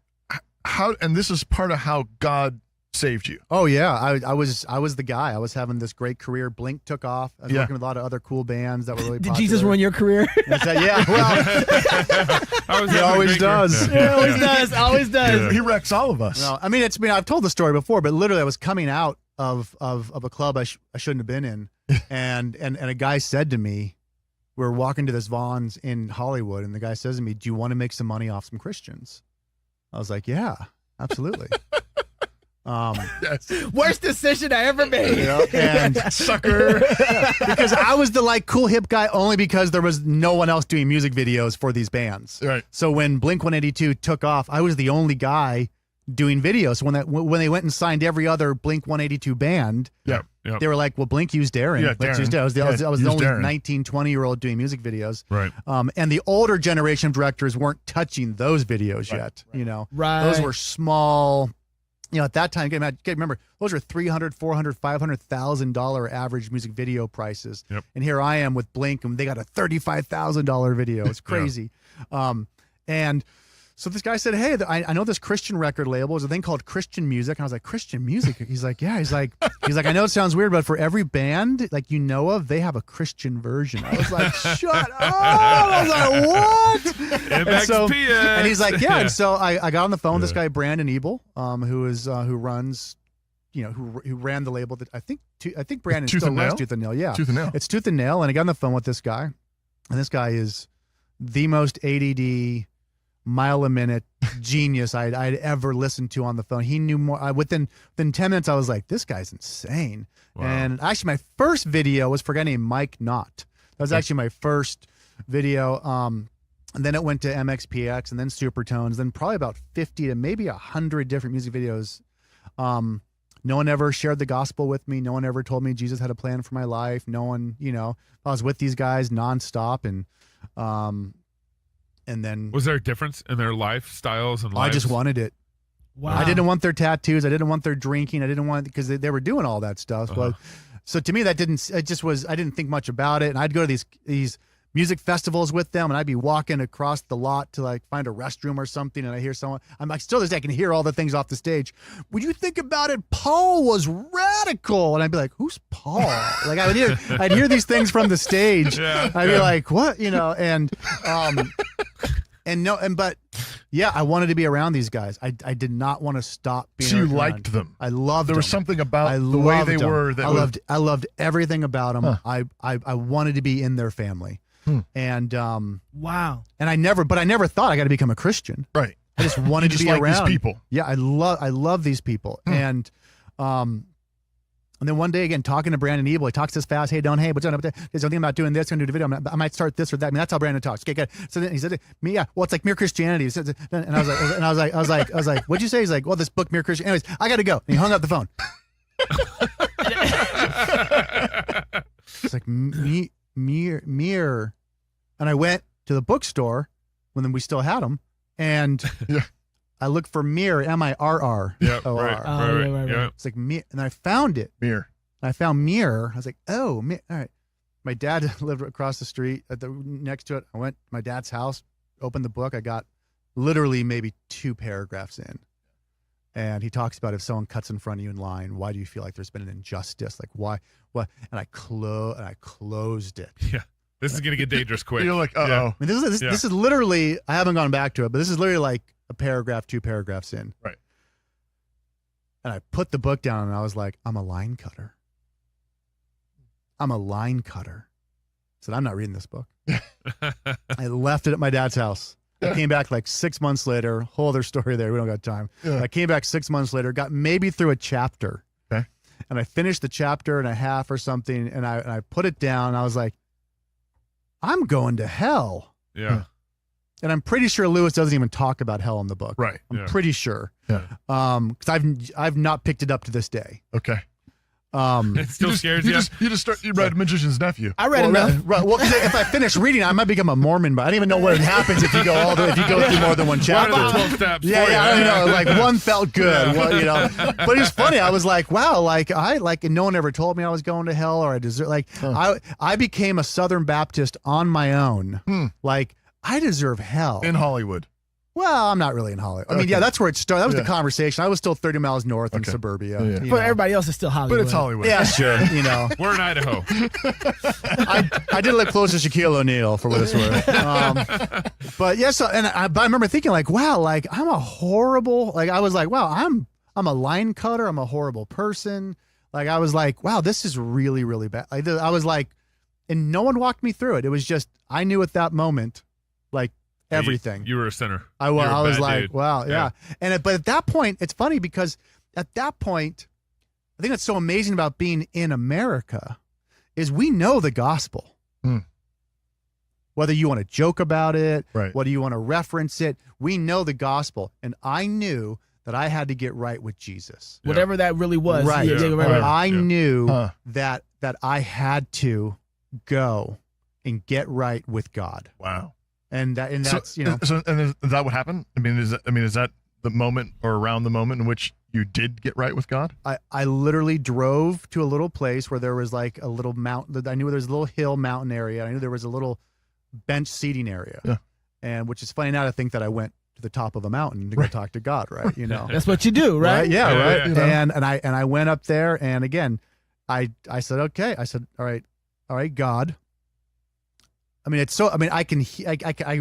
this is part of how God saved you. Oh yeah, I was the guy. I was having this great career. Blink took off. I was working with a lot of other cool bands that were really Did popular. Jesus ruin your career? Yeah, well, he always does. Always does. Yeah. He wrecks all of us. No, I mean, I've told the story before, but literally I was coming out of a club I shouldn't have been in, and a guy said to me, we were walking to this Vaughn's in Hollywood, and the guy says to me, "Do you want to make some money off some Christians?" I was like, "Yeah, absolutely." Yes. Worst decision I ever made. And sucker. Because I was the cool hip guy only because there was no one else doing music videos for these bands. Right. So when Blink-182 took off, I was the only guy doing videos. So when they went and signed every other Blink-182 band, they were like, well, Blink used Darren. Yeah, Let's use Darren. I was the only Darren. 19, 20-year-old doing music videos. Right. And the older generation of directors weren't touching those videos yet. Right. You know, those were small. You know, at that time, remember, those were $300,000, $400,000, $500,000 average music video prices. Yep. And here I am with Blink, and they got a $35,000 video. It's crazy. And So this guy said, hey, I know this Christian record label. There's a thing called Christian music. And I was like, Christian music? He's like, yeah. He's like, I know it sounds weird, but for every band like you know of, they have a Christian version. I was like, shut up. I was like, what? And he's like, yeah. And so I got on the phone with this guy, Brandon Ebel, who runs, who ran the label that I think Brandon still runs Tooth and Nail. Yeah. Tooth and Nail. It's Tooth and Nail. And I got on the phone with this guy, and this guy is the most ADD, mile a minute genius I'd ever listened to on the phone. He knew more. Within 10 minutes, I was like, this guy's insane. Wow. And actually, my first video was for a guy named Mike Knott. That was actually my first video. And then it went to MXPX and then Supertones, then probably about 50 to maybe 100 different music videos. No one ever shared the gospel with me. No one ever told me Jesus had a plan for my life. No one, I was with these guys nonstop, and then was there a difference in their lifestyles and lives? I just wanted it. Wow. I didn't want their tattoos. I didn't want their drinking. I didn't want, because they were doing all that stuff. But so to me, I didn't think much about it. And I'd go to these music festivals with them, and I'd be walking across the lot to like find a restroom or something, and I hear someone, I'm like, still this day I can hear all the things off the stage. When you think about it, Paul was radical. And I'd be like, who's Paul? Like I'd hear these things from the stage. I'd be like, what? But yeah, I wanted to be around these guys. I did not want to stop being around. So you liked them. I loved them. There was something about the way they were that I loved everything about them. Huh. I wanted to be in their family. And wow. And I never thought I got to become a Christian. Right. I just wanted to be around these people. Yeah, I love these people. And then one day again, talking to Brandon Ebel, he talks this fast. Hey, Don, hey, what's up? There's something about doing this. Going to do a video. I might start this or that. I mean, that's how Brandon talks. Okay, good. So then he said, "Me, yeah. Well, it's like Mere Christianity." He said, and I was like, "What'd you say?" He's like, "Well, this book, Mere Christian." Anyways, I got to go. And he hung up the phone. It's like Mere. And I went to the bookstore when we still had them, and I looked for Mirror, M-I-R-R. Yeah, right. It's like Mirror, and I found it. Mirror. I found Mirror. I was like, oh, all right. My dad lived across the street next to it. I went to my dad's house, opened the book. I got literally maybe 2 paragraphs in. And he talks about if someone cuts in front of you in line, why do you feel like there's been an injustice? Like why? What? And I closed it. Yeah. This is going to get dangerous quick. You're like, uh-oh. I mean, this is literally, I haven't gone back to it, but this is literally like a paragraph, 2 paragraphs in. Right. And I put the book down and I was like, I'm a line cutter. I said, I'm not reading this book. I left it at my dad's house. I came back like 6 months later, whole other story there. We don't got time. Yeah. I came back 6 months later, got maybe through a chapter. Okay. And I finished the chapter and a half or something. And I put it down. And I was like, I'm going to hell. Yeah. And I'm pretty sure Lewis doesn't even talk about hell in the book. Right. I'm pretty sure. Yeah. Because I've not picked it up to this day. Okay. It still scares you. You read Magician's Nephew. I read enough. Right. Well, if I finish reading, I might become a Mormon, but I don't even know what happens if you go through more than one chapter. What are the 12 steps? Yeah, I don't know. Like one felt good. Well, but it's funny. I was like, wow, and no one ever told me I was going to hell or I deserve. I became a Southern Baptist on my own. Like I deserve hell in Hollywood. Well, I'm not really in Hollywood. I mean, yeah, that's where it started. That was the conversation. I was still 30 miles north in suburbia. Yeah. But everybody else is still Hollywood. But it's Hollywood. Yeah, sure. We're in Idaho. I did live close to Shaquille O'Neal for what it's worth. But yeah, but I remember thinking like, wow, like I'm a horrible, like I was like, wow, I'm a line cutter. I'm a horrible person. Like I was like, wow, this is really, really bad. I was like, and no one walked me through it. It was just, I knew at that moment, like, everything. You were a sinner. I was like, dude. Wow, yeah. But at that point, it's funny because at that point, I think that's so amazing about being in America is we know the gospel. Whether you want to joke about it, right. Whether you want to reference it, we know the gospel. And I knew that I had to get right with Jesus. Whatever that really was. Right. Right. I knew that I had to go and get right with God. Wow. And that's So is that what happened? I mean, is that the moment or around the moment in which you did get right with God? I literally drove to a little place where there was like a little mountain. I knew there was a little hill mountain area. I knew there was a little bench seating area. Yeah. And which is funny now to think that I went to the top of a mountain to go talk to God, right? You know, that's what you do, right? Yeah, right. Yeah. And I went up there, and again, I said, okay. I said, all right, God. I mean, it's so. I mean, I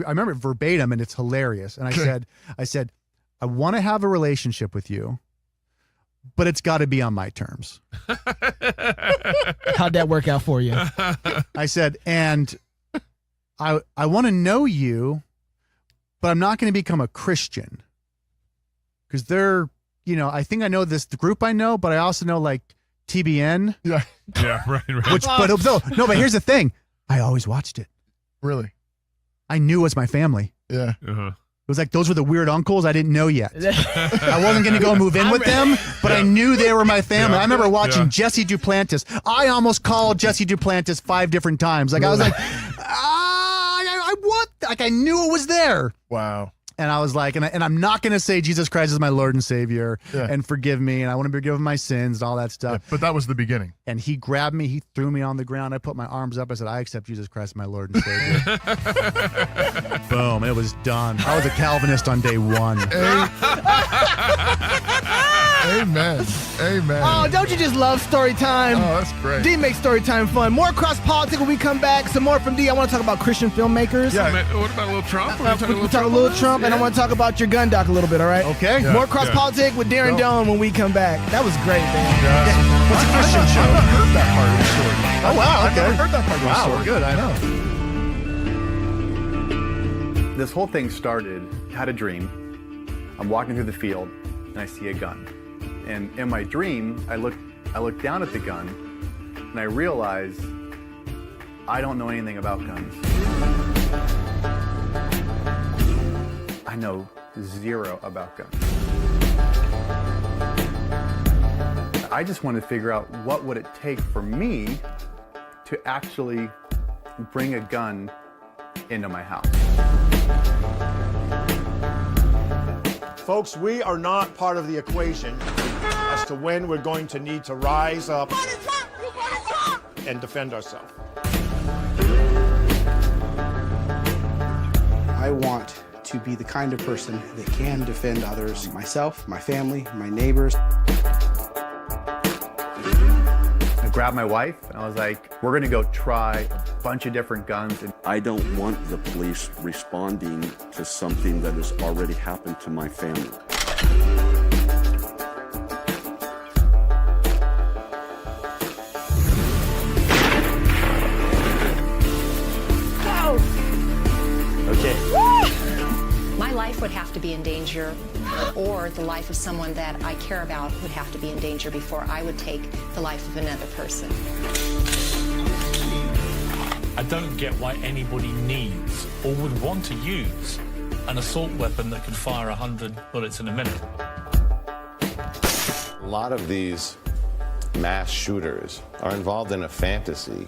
remember it verbatim, and it's hilarious. And I said, I want to have a relationship with you, but it's got to be on my terms. How'd that work out for you? I said, and I want to know you, but I'm not going to become a Christian, because they're, you know, I think I know the group I know, but I also know like TBN. Yeah, right. But here's the thing. I always watched it. Really? I knew it was my family. Yeah. Uh-huh. It was like, those were the weird uncles I didn't know yet. I wasn't going to go move in with them, but I knew they were my family. I remember watching Jesse Duplantis. I almost called Jesse Duplantis 5 different times. Like, I was like, I knew it was there. Wow. And I was like, and I'm not going to say Jesus Christ is my Lord and Savior and forgive me, and I want to be forgiven my sins and all that stuff. Yeah, but that was the beginning. And he grabbed me, he threw me on the ground. I put my arms up. I said, I accept Jesus Christ as my Lord and Savior. Boom. It was done. I was a Calvinist on day 1. Amen. Amen. Oh, don't you just love story time? Oh, that's great. D makes story time fun. More cross politics when we come back. Some more from D. I want to talk about Christian filmmakers. Yeah. What about a little Trump? We'll talk a little Trump, and I want to talk about your gun doc a little bit, all right? Okay. Yeah. More cross politics with Darren Doane when we come back. That was great, man. Yeah. What's a Christian show? I've never heard that part of the story. Oh, wow. Okay. I've never heard that part of the story. Wow, good. I know. This whole thing started, I had a dream. I'm walking through the field, and I see a gun. And in my dream, I look down at the gun, and I realize I don't know anything about guns. I know zero about guns. I just wanted to figure out what would it take for me to actually bring a gun into my house. Folks, we are not part of the equation as to when we're going to need to rise up and defend ourselves. I want to be the kind of person that can defend others, myself, my family, my neighbors. I grabbed my wife and I was like, we're gonna go try a bunch of different guns. And I don't want the police responding to something that has already happened to my family. My life would have to be in danger, or the life of someone that I care about would have to be in danger before I would take the life of another person. I don't get why anybody needs or would want to use an assault weapon that could fire 100 bullets in a minute. A lot of these mass shooters are involved in a fantasy.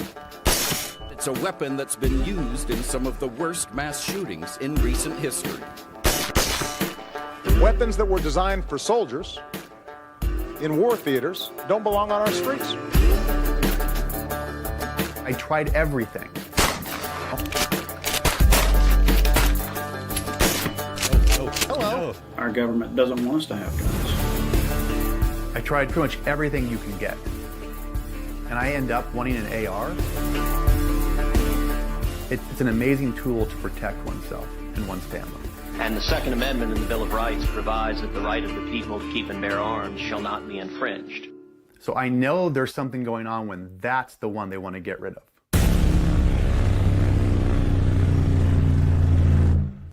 It's a weapon that's been used in some of the worst mass shootings in recent history. Weapons that were designed for soldiers in war theaters don't belong on our streets. I tried everything. Hello. Our government doesn't want us to have guns. I tried pretty much everything you can get. And I end up wanting an AR. It's an amazing tool to protect oneself and one's family. And the Second Amendment in the Bill of Rights provides that the right of the people to keep and bear arms shall not be infringed. So I know there's something going on when that's the one they want to get rid of.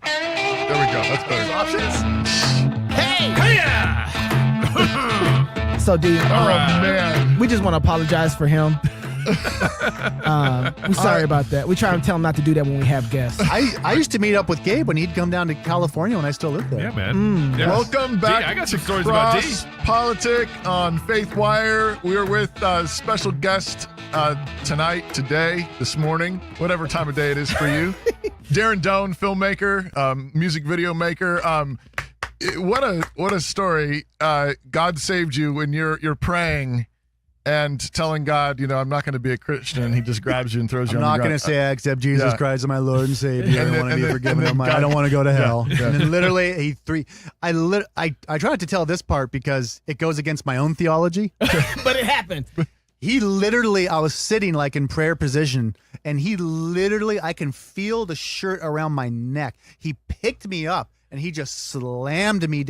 There we go. That's better. Options? Hey! So, D, man. we just want to apologize for him. We're sorry about that. We try and tell him not to do that when we have guests. I used to meet up with Gabe when he'd come down to California when I still lived there. Yeah, man. Yes. Welcome back D, I got some to stories about D. Cross Politic on Faith Wire. We are with a special guest tonight, today, this morning, whatever time of day it is for you. Darren Doane, filmmaker, music video maker. What a story. God saved you when you're praying and telling God, I'm not going to be a Christian, and he just grabs you and throws you on the ground. I'm not going to say I accept Jesus Christ as my Lord and Savior. I want to be forgiven. I don't want to go to hell. Yeah. And then literally, I try not to tell this part because it goes against my own theology. But it happened. He literally, I was sitting like in prayer position, and he literally, I can feel the shirt around my neck. He picked me up, and he just slammed me,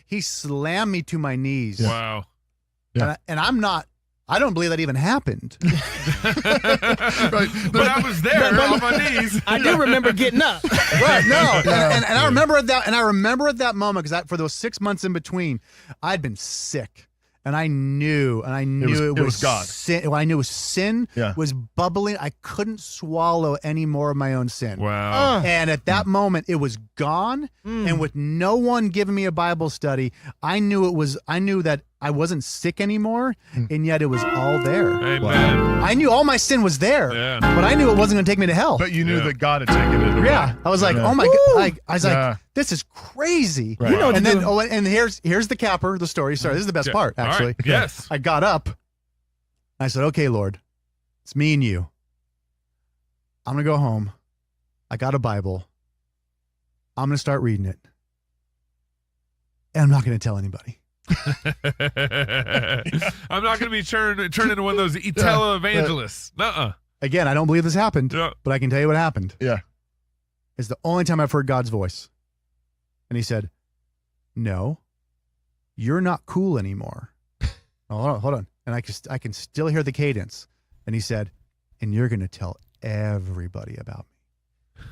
he slammed me to my knees. Wow. Yeah. And I don't believe that even happened. Right. But I was there on my knees. I do remember getting up. Right, no. And I remember at that moment, because for those 6 months in between, I'd been sick. And I knew it was God. Sin. Well, I knew sin was bubbling. I couldn't swallow any more of my own sin. Wow. And at that moment, it was gone. And with no one giving me a Bible study, I knew that I wasn't sick anymore, and yet it was all there. Amen. Wow. I knew all my sin was there, but I knew it wasn't going to take me to hell. But you knew that God had taken it away. Yeah, I was like, oh my God! I was like, this is crazy. Right. And then, and here's the capper, the story. Sorry, this is the best part, actually. Right. Yes. I got up. I said, okay, Lord, it's me and you. I'm going to go home. I got a Bible. I'm going to start reading it. And I'm not going to tell anybody. I'm not going to be turned into one of those televangelists. Again, I don't believe this happened, but I can tell you what happened. Yeah. It's the only time I've heard God's voice. And he said, no, you're not cool anymore. Hold on. And I can still hear the cadence. And he said, and you're going to tell everybody about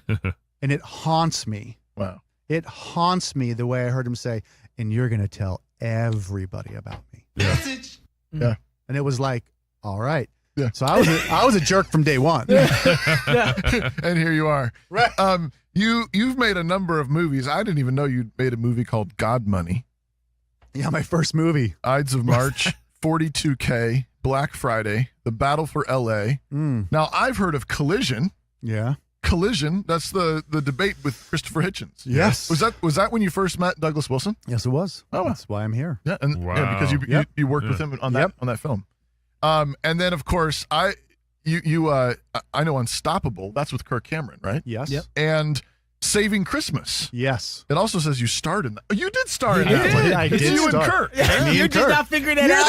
me. And it haunts me. Wow. It haunts me the way I heard him say, and you're going to tell everybody about me. Yeah. Yeah. And it was like, all right. Yeah. So I was a jerk from day one. And here you are. Right. You've made a number of movies. I didn't even know you'd made a movie called God Money. Yeah, my first movie. Ides of March, 42K, Black Friday, The Battle for LA. Now, I've heard of Collision. Yeah. Collision, that's the debate with Christopher Hitchens. Yes. Was that when you first met Douglas Wilson? Yes, it was. Oh, that's why I'm here. Yeah, and because you worked with him on that film. And then of course I know Unstoppable. That's with Kirk Cameron, right? Yes. Yep. And Saving Christmas. Yes. It also says you starred in that. Oh, you did star in that. I did. It's you star. and Kirk. You're just not figuring it out.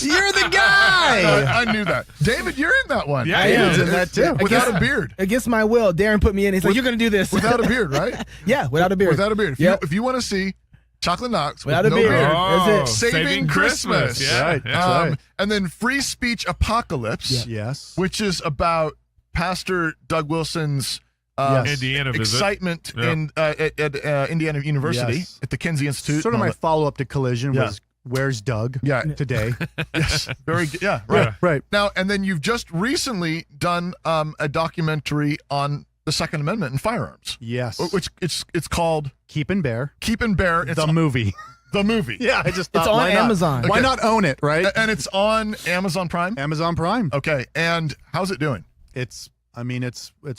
You're the guy. I knew that. David, you're in that one. Yeah, I am. In that too. Without a beard. Against my will, Darren put me in. He's like, you're going to do this. Without a beard, right? Yeah, without a beard. Without a beard. If you want to see Chocolate Knox without with a no beard. beard. That's it. Saving Christmas. Yeah. Right. That's right. And then Free Speech Apocalypse. Yes. Which is about Pastor Doug Wilson's Indiana visit. excitement at Indiana University at the Kinsey Institute. Sort of my follow-up to Collision was Where's Doug today? Yes. Very good. Yeah. Right. Now, and then you've just recently done a documentary on the Second Amendment and firearms. Yes. Which it's called Keep and Bear. Keep and Bear. It's the movie. The movie. Yeah, I just thought, it's on why Amazon. Not? Why not own it, right? And it's on Amazon Prime? Amazon Prime. Okay. And how's it doing? It's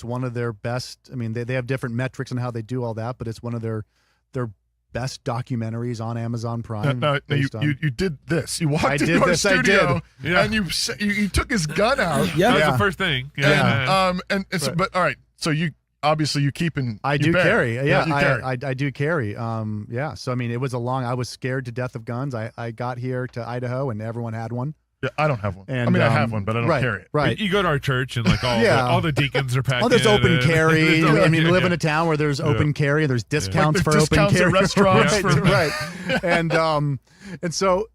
one of their best. I mean, they have different metrics on how they do all that, but it's one of their best documentaries on Amazon Prime. No, you did this. You walked into our studio and you took his gun out. That was the first thing. But all right. So you obviously you keep in. I do carry. Yeah, you carry. I do carry. So I mean, it was I was scared to death of guns. I got here to Idaho and everyone had one. Yeah, I don't have one. And, I have one, but I don't carry it. Right. You go to our church and like all the deacons are packed. Oh, there's open carry. I mean, you live in a town where there's open carry. There's discounts for open carry. At restaurants. Right. And so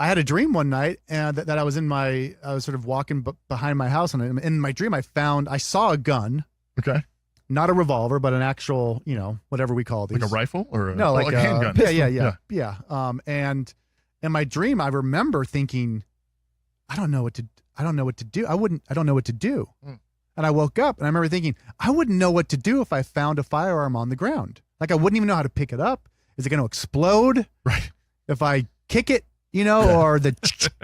I had a dream one night and that I was sort of walking behind my house, and in my dream I saw a gun. Okay. Not a revolver, but an actual, whatever we call these. Like a rifle or like a handgun. Yeah. And in my dream, I remember thinking, I don't know what to do. I don't know what to do. And I woke up and I remember thinking, I wouldn't know what to do if I found a firearm on the ground. Like I wouldn't even know how to pick it up. Is it going to explode? Right. If I kick it, or the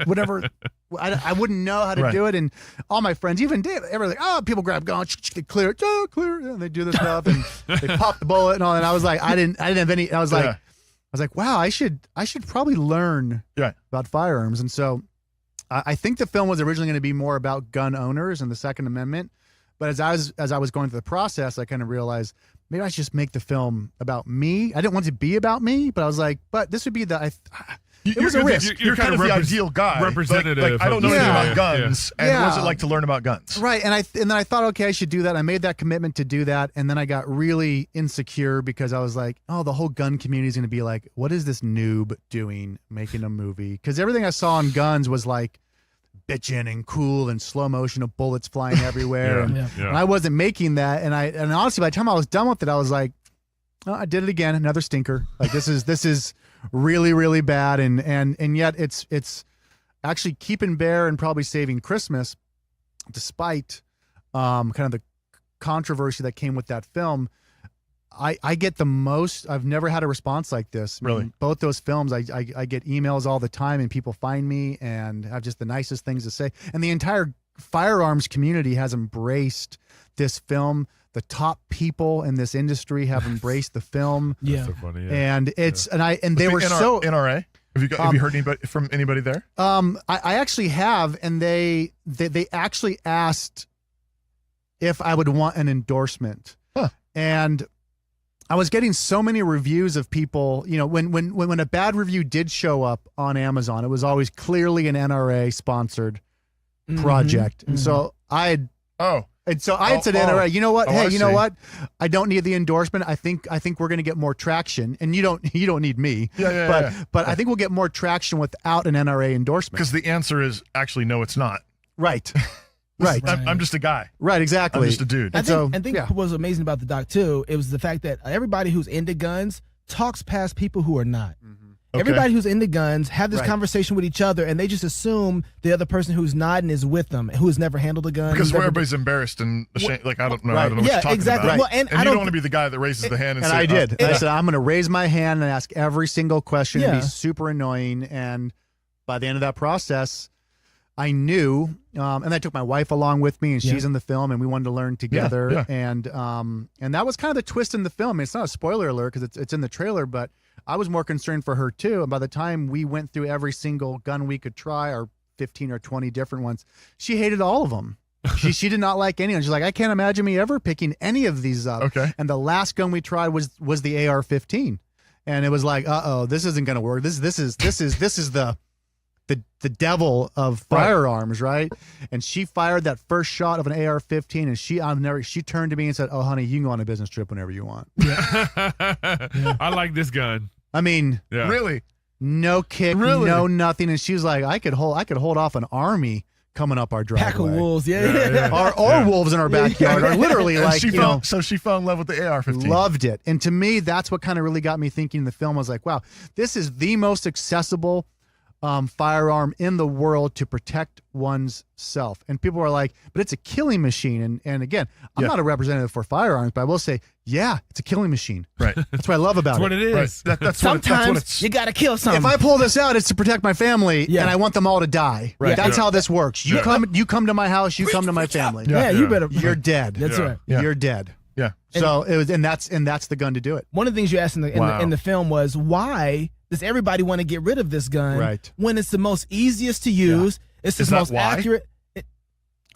whatever, I wouldn't know how to do it. And all my friends, even Dave, everything, people grab guns, they clear it, clear it, and they do this stuff and they pop the bullet and all. And I was like, I didn't have any. I was like, wow, I should probably learn about firearms. And so I think the film was originally going to be more about gun owners and the Second Amendment, but as I was going through the process, I kind of realized maybe I should just make the film about me. I didn't want it to be about me, but I was like, but this would be it was a risk. You're kind of the ideal guy. Representative. Like, I don't know anything about guns. Yeah. And what's it like to learn about guns? Right. And then I thought, okay, I should do that. I made that commitment to do that. And then I got really insecure because I was like, oh, the whole gun community is going to be like, what is this noob doing making a movie? Because everything I saw on guns was like bitching and cool and slow motion of bullets flying everywhere. And I wasn't making that. And honestly, by the time I was done with it, I was like, oh, I did it again. Another stinker. Like this is really, really bad. And yet it's actually keeping Bear and probably saving Christmas, despite kind of the controversy that came with that film. I get the most. I've never had a response like this. Really? I mean, both those films, I get emails all the time, and people find me and have just the nicest things to say. And the entire firearms community has embraced this film. The top people in this industry have embraced the film. That's so funny, And it's and they were so NRA. Have you heard anybody from anybody there? I actually have, and they actually asked if I would want an endorsement. And I was getting so many reviews of people, you know, when a bad review did show up on Amazon, it was always clearly an NRA sponsored project. And so I had said NRA, you know what? Hey, you know what? I don't need the endorsement. I think we're going to get more traction, and you don't need me. But I think we'll get more traction without an NRA endorsement. Because the answer is actually no, it's not. Right. Right. I'm just a guy. Right, exactly. I'm just a dude. I think what was amazing about the doc too, it was the fact that everybody who's into guns talks past people who are not. Okay. Everybody who's into guns have this conversation with each other, and they just assume the other person who's not and is with them, who has never handled a gun. Because everybody's embarrassed and ashamed. Like, I don't know what you're talking exactly. about. Well, and you don't want to be the guy that raises the hand and say, I did. I said, I'm going to raise my hand and ask every single question and be super annoying. And by the end of that process, I knew, and I took my wife along with me, and she's in the film, and we wanted to learn together. And that was kind of the twist in the film. I mean, it's not a spoiler alert because it's in the trailer, but I was more concerned for her too. And by the time we went through every single gun we could try, or 15 or 20 different ones, she hated all of them. She did not like any of them. She's like, I can't imagine me ever picking any of these up. Okay. And the last gun we tried was the AR-15, and it was like, this isn't going to work. This is the devil of firearms, right? And she fired that first shot of an AR-15, and she turned to me and said, "Oh, honey, you can go on a business trip whenever you want." I like this gun. I mean, really, no kick, no nothing. And she was like, "I could hold off an army coming up our driveway, pack of wolves, or wolves in our backyard, or literally like." So she fell in love with the AR-15. Loved it, and to me, that's what kind of really got me thinking. The film was like, wow, this is the most accessible firearm in the world to protect one's self. And people are like, but it's a killing machine. And again, I'm not a representative for firearms, but I will say, it's a killing machine. Right. That's what I love about That's what it is. Right. Sometimes you got to kill something. If I pull this out, it's to protect my family, and I want them all to die. Right. That's how this works. You come to my house, you come to my family. You better. You're dead. That's right. You're dead. Yeah. So it was, and that's the gun to do it. One of the things you asked in the film was, why does everybody want to get rid of this gun when it's the most easiest to use? It's the most accurate.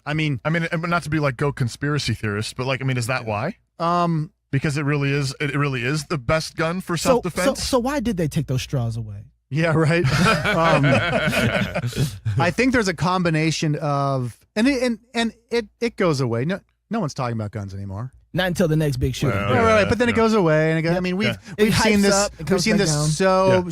I mean, not to be like go conspiracy theorists, but like, I mean, is that why? Because it really is the best gun for self-defense. So why did they take those straws away? Yeah, right. I think there's a combination of, and it goes away. No one's talking about guns anymore. Not until the next big shooting. Right. But then it goes away, and it goes, I mean, we've seen this. We've seen this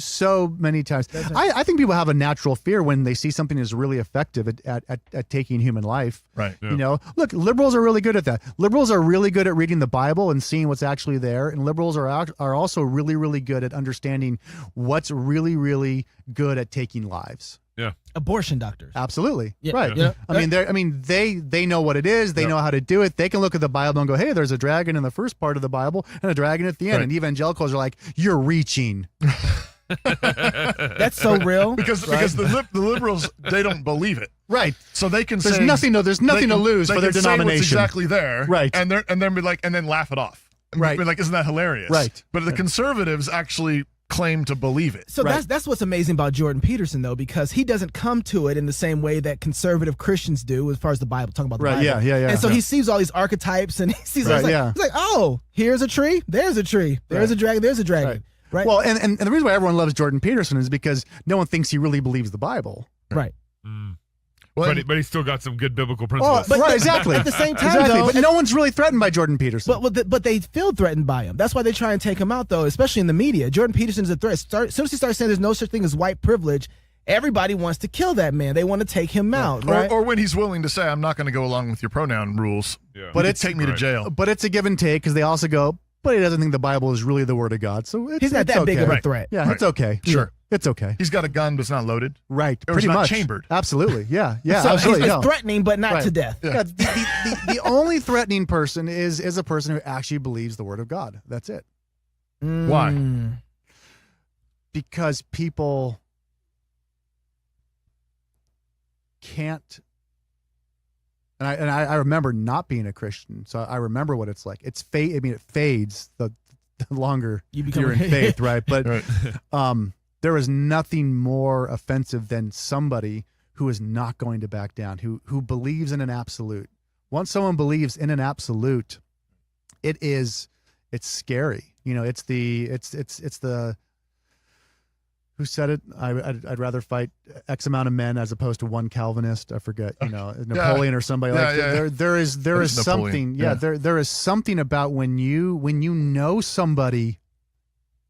so many times. Right. I think people have a natural fear when they see something is really effective at taking human life. Right. Yeah. You know, look, liberals are really good at that. Liberals are really good at reading the Bible and seeing what's actually there, and liberals are also really, really good at understanding what's really, really good at taking lives. Yeah. Abortion doctors. Absolutely. Yeah. Right. Yeah. They know what it is. They know how to do it. They can look at the Bible and go, hey, there's a dragon in the first part of the Bible and a dragon at the end. Right. And evangelicals are like, you're reaching. That's so real. Because the liberals, they don't believe it. Right. So they can there's say nothing to lose for their denomination. What's exactly there. Right. And then be like, and then laugh it off. And right. be like, isn't that hilarious? Right. But the conservatives actually claim to believe it. So that's what's amazing about Jordan Peterson, though, because he doesn't come to it in the same way that conservative Christians do, as far as the Bible, talking about the Bible. Yeah. And so he sees all these archetypes, and he sees he's like, oh, here's a tree, there's a tree, there's a dragon, there's a dragon. Right. Well, and the reason why everyone loves Jordan Peterson is because no one thinks he really believes the Bible. Right. Well, but he's still got some good biblical principles. But exactly. At the same time, though, but no one's really threatened by Jordan Peterson. But they feel threatened by him. That's why they try and take him out, though, especially in the media. Jordan Peterson is a threat. As soon as he starts saying there's no such thing as white privilege, everybody wants to kill that man. They want to take him out, right? Or when he's willing to say, I'm not going to go along with your pronoun rules, but take me to jail. But it's a give and take, because they also go, but he doesn't think the Bible is really the word of God. So he's not that big of a threat. Yeah, it's okay. Sure. It's okay. He's got a gun, but it's not loaded. Right. Or Pretty it's not much. chambered. Absolutely. Yeah. So absolutely. he's threatening, but not to death. Yeah. The only threatening person is a person who actually believes the word of God. That's it. Why? Because people can't. And I remember not being a Christian, so I remember what it's like. It fades the longer you're in faith, right? But there is nothing more offensive than somebody who is not going to back down, who believes in an absolute. Once someone believes in an absolute, it's scary. It's the who said it? I'd rather fight X amount of men as opposed to one Calvinist. I forget, Napoleon or somebody like that. There is something. There is something about when you know somebody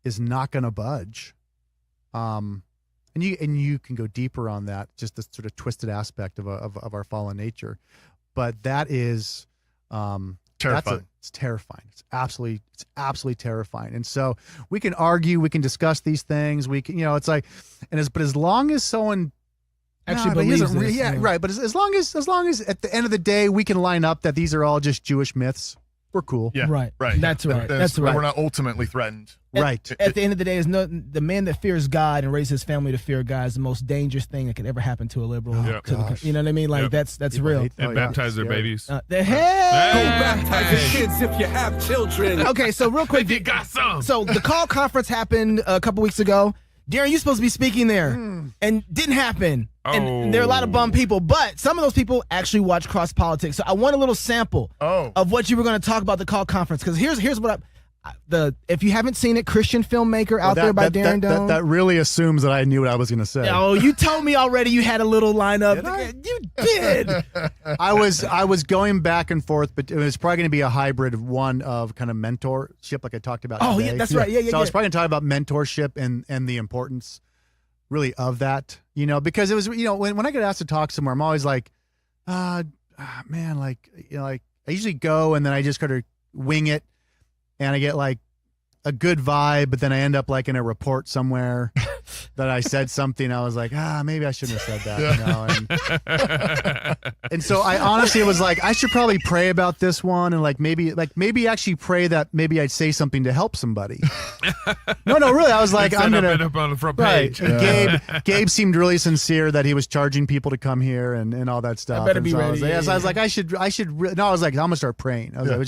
is not going to budge, and you can go deeper on that, just the sort of twisted aspect of our fallen nature, but that is terrifying. It's terrifying. It's absolutely terrifying. And so we can argue, we can discuss these things. We can, it's like, but as long as someone actually believes this, right. But as long as at the end of the day we can line up that these are all just Jewish myths, we're cool. Yeah, right. That's right. We're not ultimately threatened. Right. At the end of the day, the man that fears God and raises his family to fear God is the most dangerous thing that could ever happen to a liberal. You know what I mean? Like that's real. And baptize their babies. Go baptize your kids if you have children. Okay, so real quick, you got some. So the call conference happened a couple weeks ago. Darren, you're supposed to be speaking there, and didn't happen. And there are a lot of bum people, but some of those people actually watch Cross Politics. So I want a little sample of what you were going to talk about the call conference, because here's what if you haven't seen it, Christian Filmmaker out there by Darren Doane. That really assumes that I knew what I was going to say. Oh, you told me already you had a little lineup. You did. I was going back and forth, but it was probably going to be a hybrid of one of kind of mentorship, like I talked about. Oh, today. yeah, that's right. Yeah. So I was probably going to talk about mentorship and the importance, really, of that. Because it was, when I get asked to talk somewhere, I'm always like, man, I usually go and then I just kind of wing it. And I get like a good vibe, but then I end up like in a report somewhere that I said something. I was like, maybe I shouldn't have said that. And so I honestly was like, I should probably pray about this one, and maybe actually pray that maybe I'd say something to help somebody. No, really, I was like, I'm gonna end up on the front page. Right. Gabe seemed really sincere that he was charging people to come here and all that stuff. I better be ready. I was like, I should. No, I was like, I'm gonna start praying. I was like,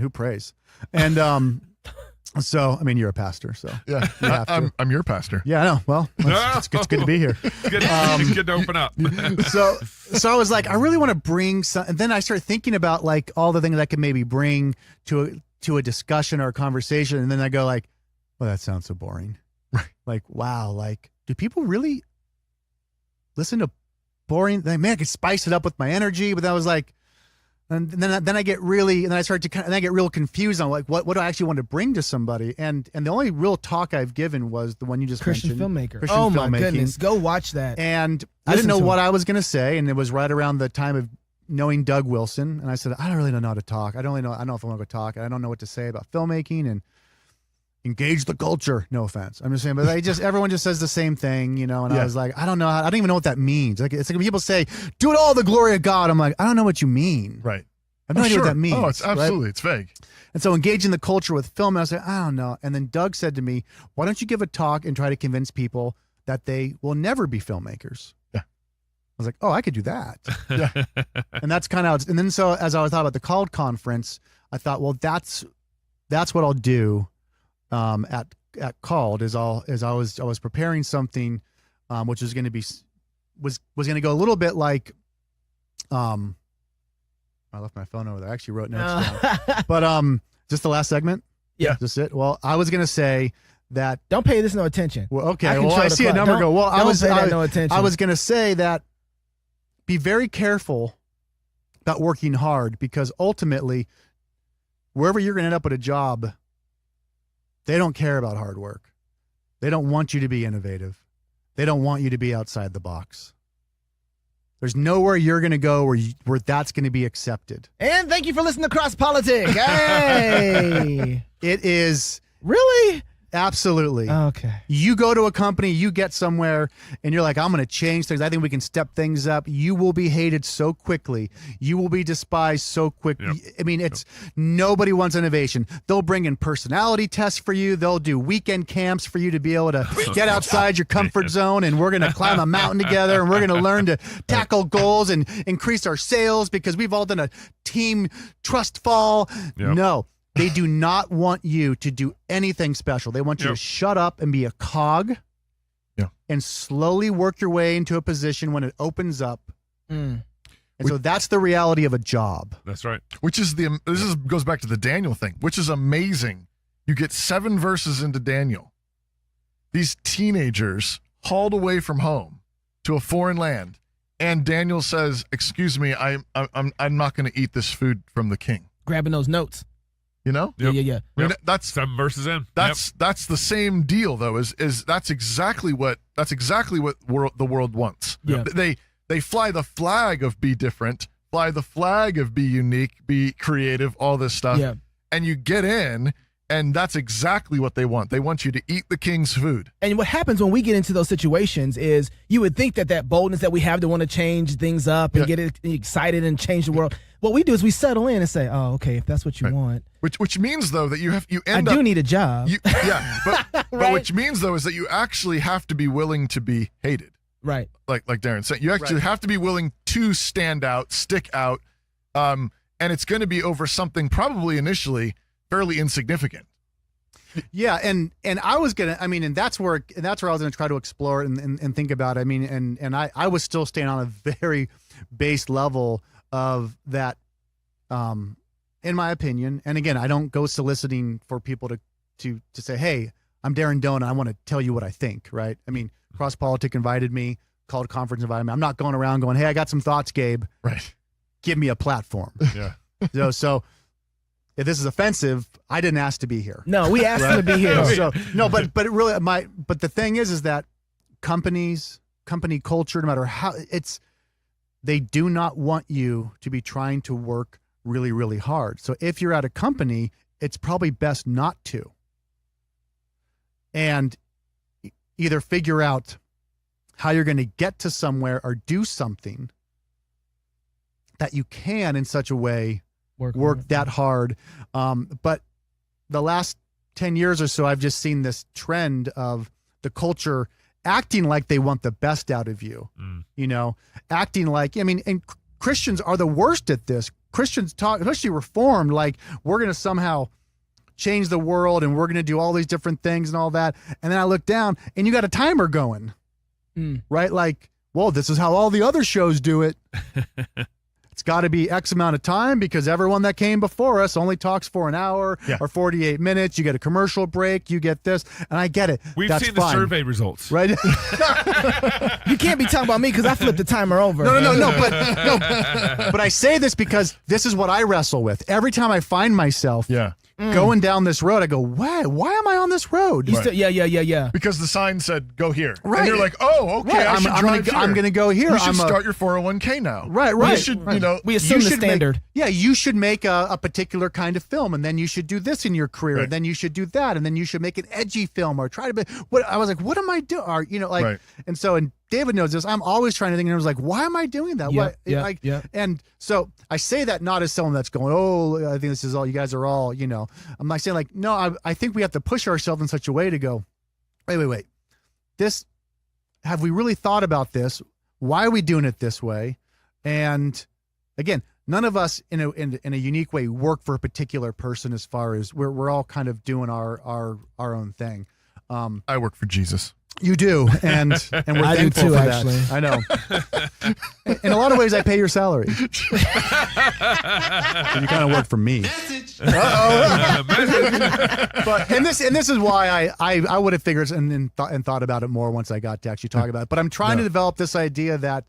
who prays? And so, I mean, you're a pastor, so yeah, I'm your pastor. Yeah, I know. Well, it's good to be here. Good to open up. So I was like, I really want to bring some, and then I started thinking about like all the things I could maybe bring to a discussion or a conversation, and then I go like, well, that sounds so boring. Right. Like, wow, like, do people really listen to boring? Like, man, I could spice it up with my energy, but I was like. And then I get really, and then I start to, and I get real confused on like what do I actually want to bring to somebody, and the only real talk I've given was the one you just mentioned, Filmmaker. Christian oh filmmaking. My goodness, go watch that. And I didn't know what I was going to say, and it was right around the time of knowing Doug Wilson, and I said, I don't really know how to talk. I don't know if I want to go talk. I don't know what to say about filmmaking and engage the culture. No offense, I'm just saying, but everyone just says the same thing, And I was like, I don't know, I don't even know what that means. Like it's like when people say, "Do it all the glory of God." I'm like, I don't know what you mean. Right. I have no idea what that means. Oh, it's absolutely, right? It's vague. And so engaging the culture with film, I was like, I don't know. And then Doug said to me, why don't you give a talk and try to convince people that they will never be filmmakers? Yeah. I was like, oh, I could do that. Yeah. And that's kind of, and then so as I was thought about the called conference, I thought, well, that's what I'll do at at Called is I was preparing something, which was going to be was going to go a little bit like, I left my phone over there. I actually wrote notes down, but just the last segment. Yeah, just it. Well, I was going to say that don't pay this no attention. Well, okay. I see a number go. Well, I was going to say that be very careful about working hard, because ultimately, wherever you're going to end up at a job, they don't care about hard work. They don't want you to be innovative. They don't want you to be outside the box. There's nowhere you're going to go where that's going to be accepted. And thank you for listening to Cross Politic. Hey, it is really. Absolutely. Okay. You go to a company, you get somewhere, and you're like, I'm going to change things. I think we can step things up. You will be hated so quickly. You will be despised so quickly. Yep. I mean, nobody wants innovation. They'll bring in personality tests for you. They'll do weekend camps for you to be able to get outside your comfort zone, and we're going to climb a mountain together, and we're going to learn to tackle goals and increase our sales because we've all done a team trust fall. Yep. No. They do not want you to do anything special. They want you to shut up and be a cog and slowly work your way into a position when it opens up. And so that's the reality of a job. That's right. Goes back to the Daniel thing, which is amazing. You get 7 verses into Daniel. These teenagers hauled away from home to a foreign land, and Daniel says, "Excuse me, I'm not going to eat this food from the king." Grabbing those notes. You know? Yeah. I mean, that's 7 verses in. That's the same deal though. Is that's exactly what the world wants. Yeah. They fly the flag of be different, fly the flag of be unique, be creative, all this stuff. Yeah. And you get in, and that's exactly what they want. They want you to eat the king's food. And what happens when we get into those situations is you would think that boldness that we have to want to change things up and get excited and change the world. What we do is we settle in and say, "Oh, okay, if that's what you want." Which means though that you I do need a job. But which means though is that you actually have to be willing to be hated. Right. Like Darren said, you actually have to be willing to stand out, stick out, and it's going to be over something probably initially fairly insignificant. Yeah, and I was gonna, I mean, and that's where I was gonna try to explore it and think about it. I mean, and I was still staying on a very base level of that, in my opinion. And again, I don't go soliciting for people to say, "Hey, I'm Darren Doane, I want to tell you what I think." Right? I mean, Cross Politic invited me, Called Conference invited me. I'm not going around going, "Hey, I got some thoughts, Gabe. Right? Give me a platform." Yeah. So if this is offensive, I didn't ask to be here. No, we asked him to be here. So no, but it really but the thing is that company culture, no matter how they do not want you to be trying to work really, really hard. So if you're at a company, it's probably best not to. And either figure out how you're going to get to somewhere or do something that you can in such a way work that hard. But the last 10 years or so, I've just seen this trend of the culture acting like they want the best out of you, acting like, I mean, and Christians are the worst at this. Christians talk, especially Reformed, like we're going to somehow change the world and we're going to do all these different things and all that. And then I look down and you got a timer going, right? Like, well, this is how all the other shows do it. It's got to be X amount of time because everyone that came before us only talks for an hour or 48 minutes. You get a commercial break. You get this. And I get it. We've That's seen fine. the survey results. Right? You can't be talking about me because I flipped the timer over. No. But I say this because this is what I wrestle with. Every time I find myself going down this road, I go, why am I on this road? Yeah. Because the sign said, go here. Right. And you're like, oh, okay, I'm going to go here. You should start your 401k now. Right. You should, we assume the standard. You should make a particular kind of film, and then you should do this in your career, and then you should do that, and then you should make an edgy film or try to be. I was like, what am I doing? And so, and David knows this. I'm always trying to think, and I was like, why am I doing that? And so I say that not as someone that's going, oh, I think this is all. You guys are all, I'm not saying like, no. I think we have to push ourselves in such a way to go, wait. Have we really thought about this? Why are we doing it this way? And again, none of us in a unique way work for a particular person as far as we're all kind of doing our own thing. I work for Jesus. You do, and we're I do thankful too, for actually. that. I know. In a lot of ways, I pay your salary. And you kind of work for me. But and this is why I would have figured and thought about it more once I got to actually talk about it. But I'm trying to develop this idea that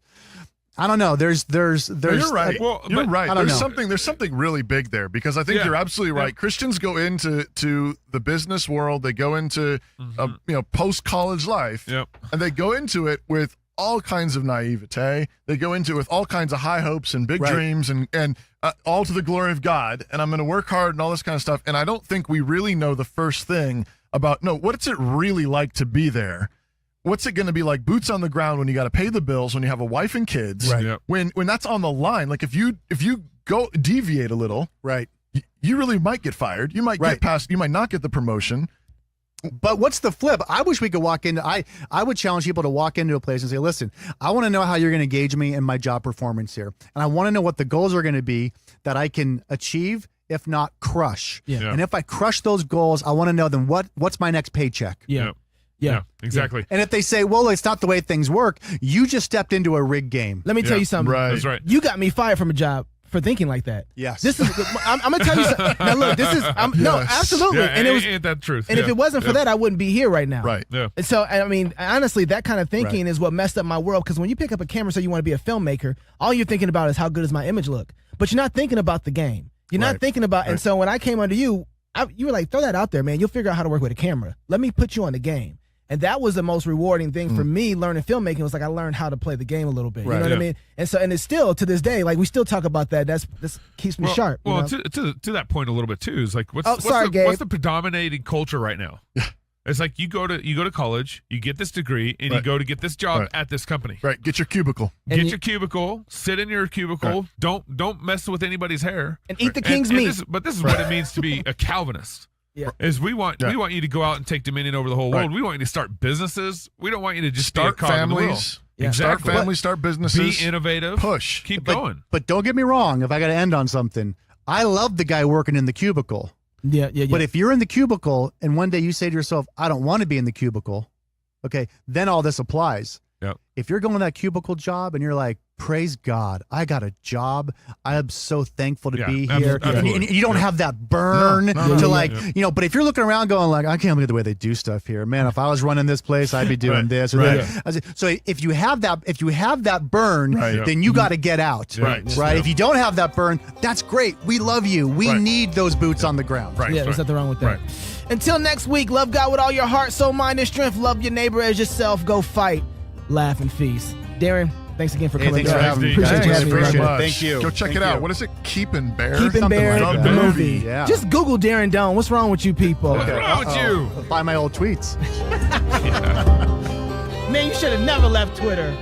I don't know. There's. You're right. You're right. I don't know. There's something really big there because I think you're absolutely right. Christians go into the business world. They go into post college life, and they go into it with all kinds of naivete. They go into it with all kinds of high hopes and big dreams and all to the glory of God. And I'm going to work hard and all this kind of stuff. And I don't think we really know the first thing about what's it really like to be there. What's it going to be like boots on the ground when you got to pay the bills, when you have a wife and kids, when that's on the line? Like if you go deviate a little, you really might get fired. You might get past, you might not get the promotion. But what's the flip? I wish we could walk into, I would challenge people to walk into a place and say, listen, I want to know how you're going to gauge me in my job performance here. And I want to know what the goals are going to be that I can achieve, if not crush. And if I crush those goals, I want to know then what's my next paycheck? Yeah, exactly. And if they say, well, it's not the way things work, you just stepped into a rigged game. Let me tell you something. That's right. You got me fired from a job for thinking like that. Yes. This is. I'm gonna tell you something. Now look, this is. No, absolutely. Yeah, and it was. Ain't that truth? And if it wasn't for that, I wouldn't be here right now. Right. Yeah. And so, I mean, honestly, that kind of thinking is what messed up my world. Because when you pick up a camera, so you want to be a filmmaker, all you're thinking about is how good does my image look. But you're not thinking about the game. You're not thinking about. And so when I came under you, you were like, throw that out there, man. You'll figure out how to work with a camera. Let me put you on the game. And that was the most rewarding thing for me learning filmmaking. Was like I learned how to play the game a little bit. You know what I mean? And so, and it's still to this day, like we still talk about that. This keeps me sharp. Well, to that point a little bit too is like what's the predominating culture right now? It's like you go to college, you get this degree, and you go to get this job at this company. Right. Get your cubicle. Get your cubicle. Sit in your cubicle. Don't mess with anybody's hair. And eat the king's meat. But this is what it means to be a Calvinist. Is we want you to go out and take dominion over the whole world. We want you to start businesses. We don't want you to just start be a cog in the wheel. families. Start families, start businesses. Be innovative. Push. Keep going. But don't get me wrong. If I got to end on something, I love the guy working in the cubicle. Yeah. But if you're in the cubicle and one day you say to yourself, I don't want to be in the cubicle, okay, then all this applies. Yep. If you're going to that cubicle job and you're like, praise God, I got a job. I am so thankful to be here. And you don't have that burn but if you're looking around going like, I can't look at the way they do stuff here. Man, if I was running this place, I'd be doing this or that. So if you have that burn, then you got to get out. Right. If you don't have that burn, that's great. We love you. We need those boots on the ground. There's nothing wrong with that. Until next week, love God with all your heart, soul, mind, and strength. Love your neighbor as yourself. Go fight, laugh, and feast. Darren, thanks again for coming. Thanks for having me. Appreciate you having me. Thank you. Go check it out. What is it? Keeping Bear? Keeping Bear, like the movie. Yeah. Just Google Darren Doane. What's wrong with you people? What's wrong with you? Find my old tweets. Man, you should have never left Twitter.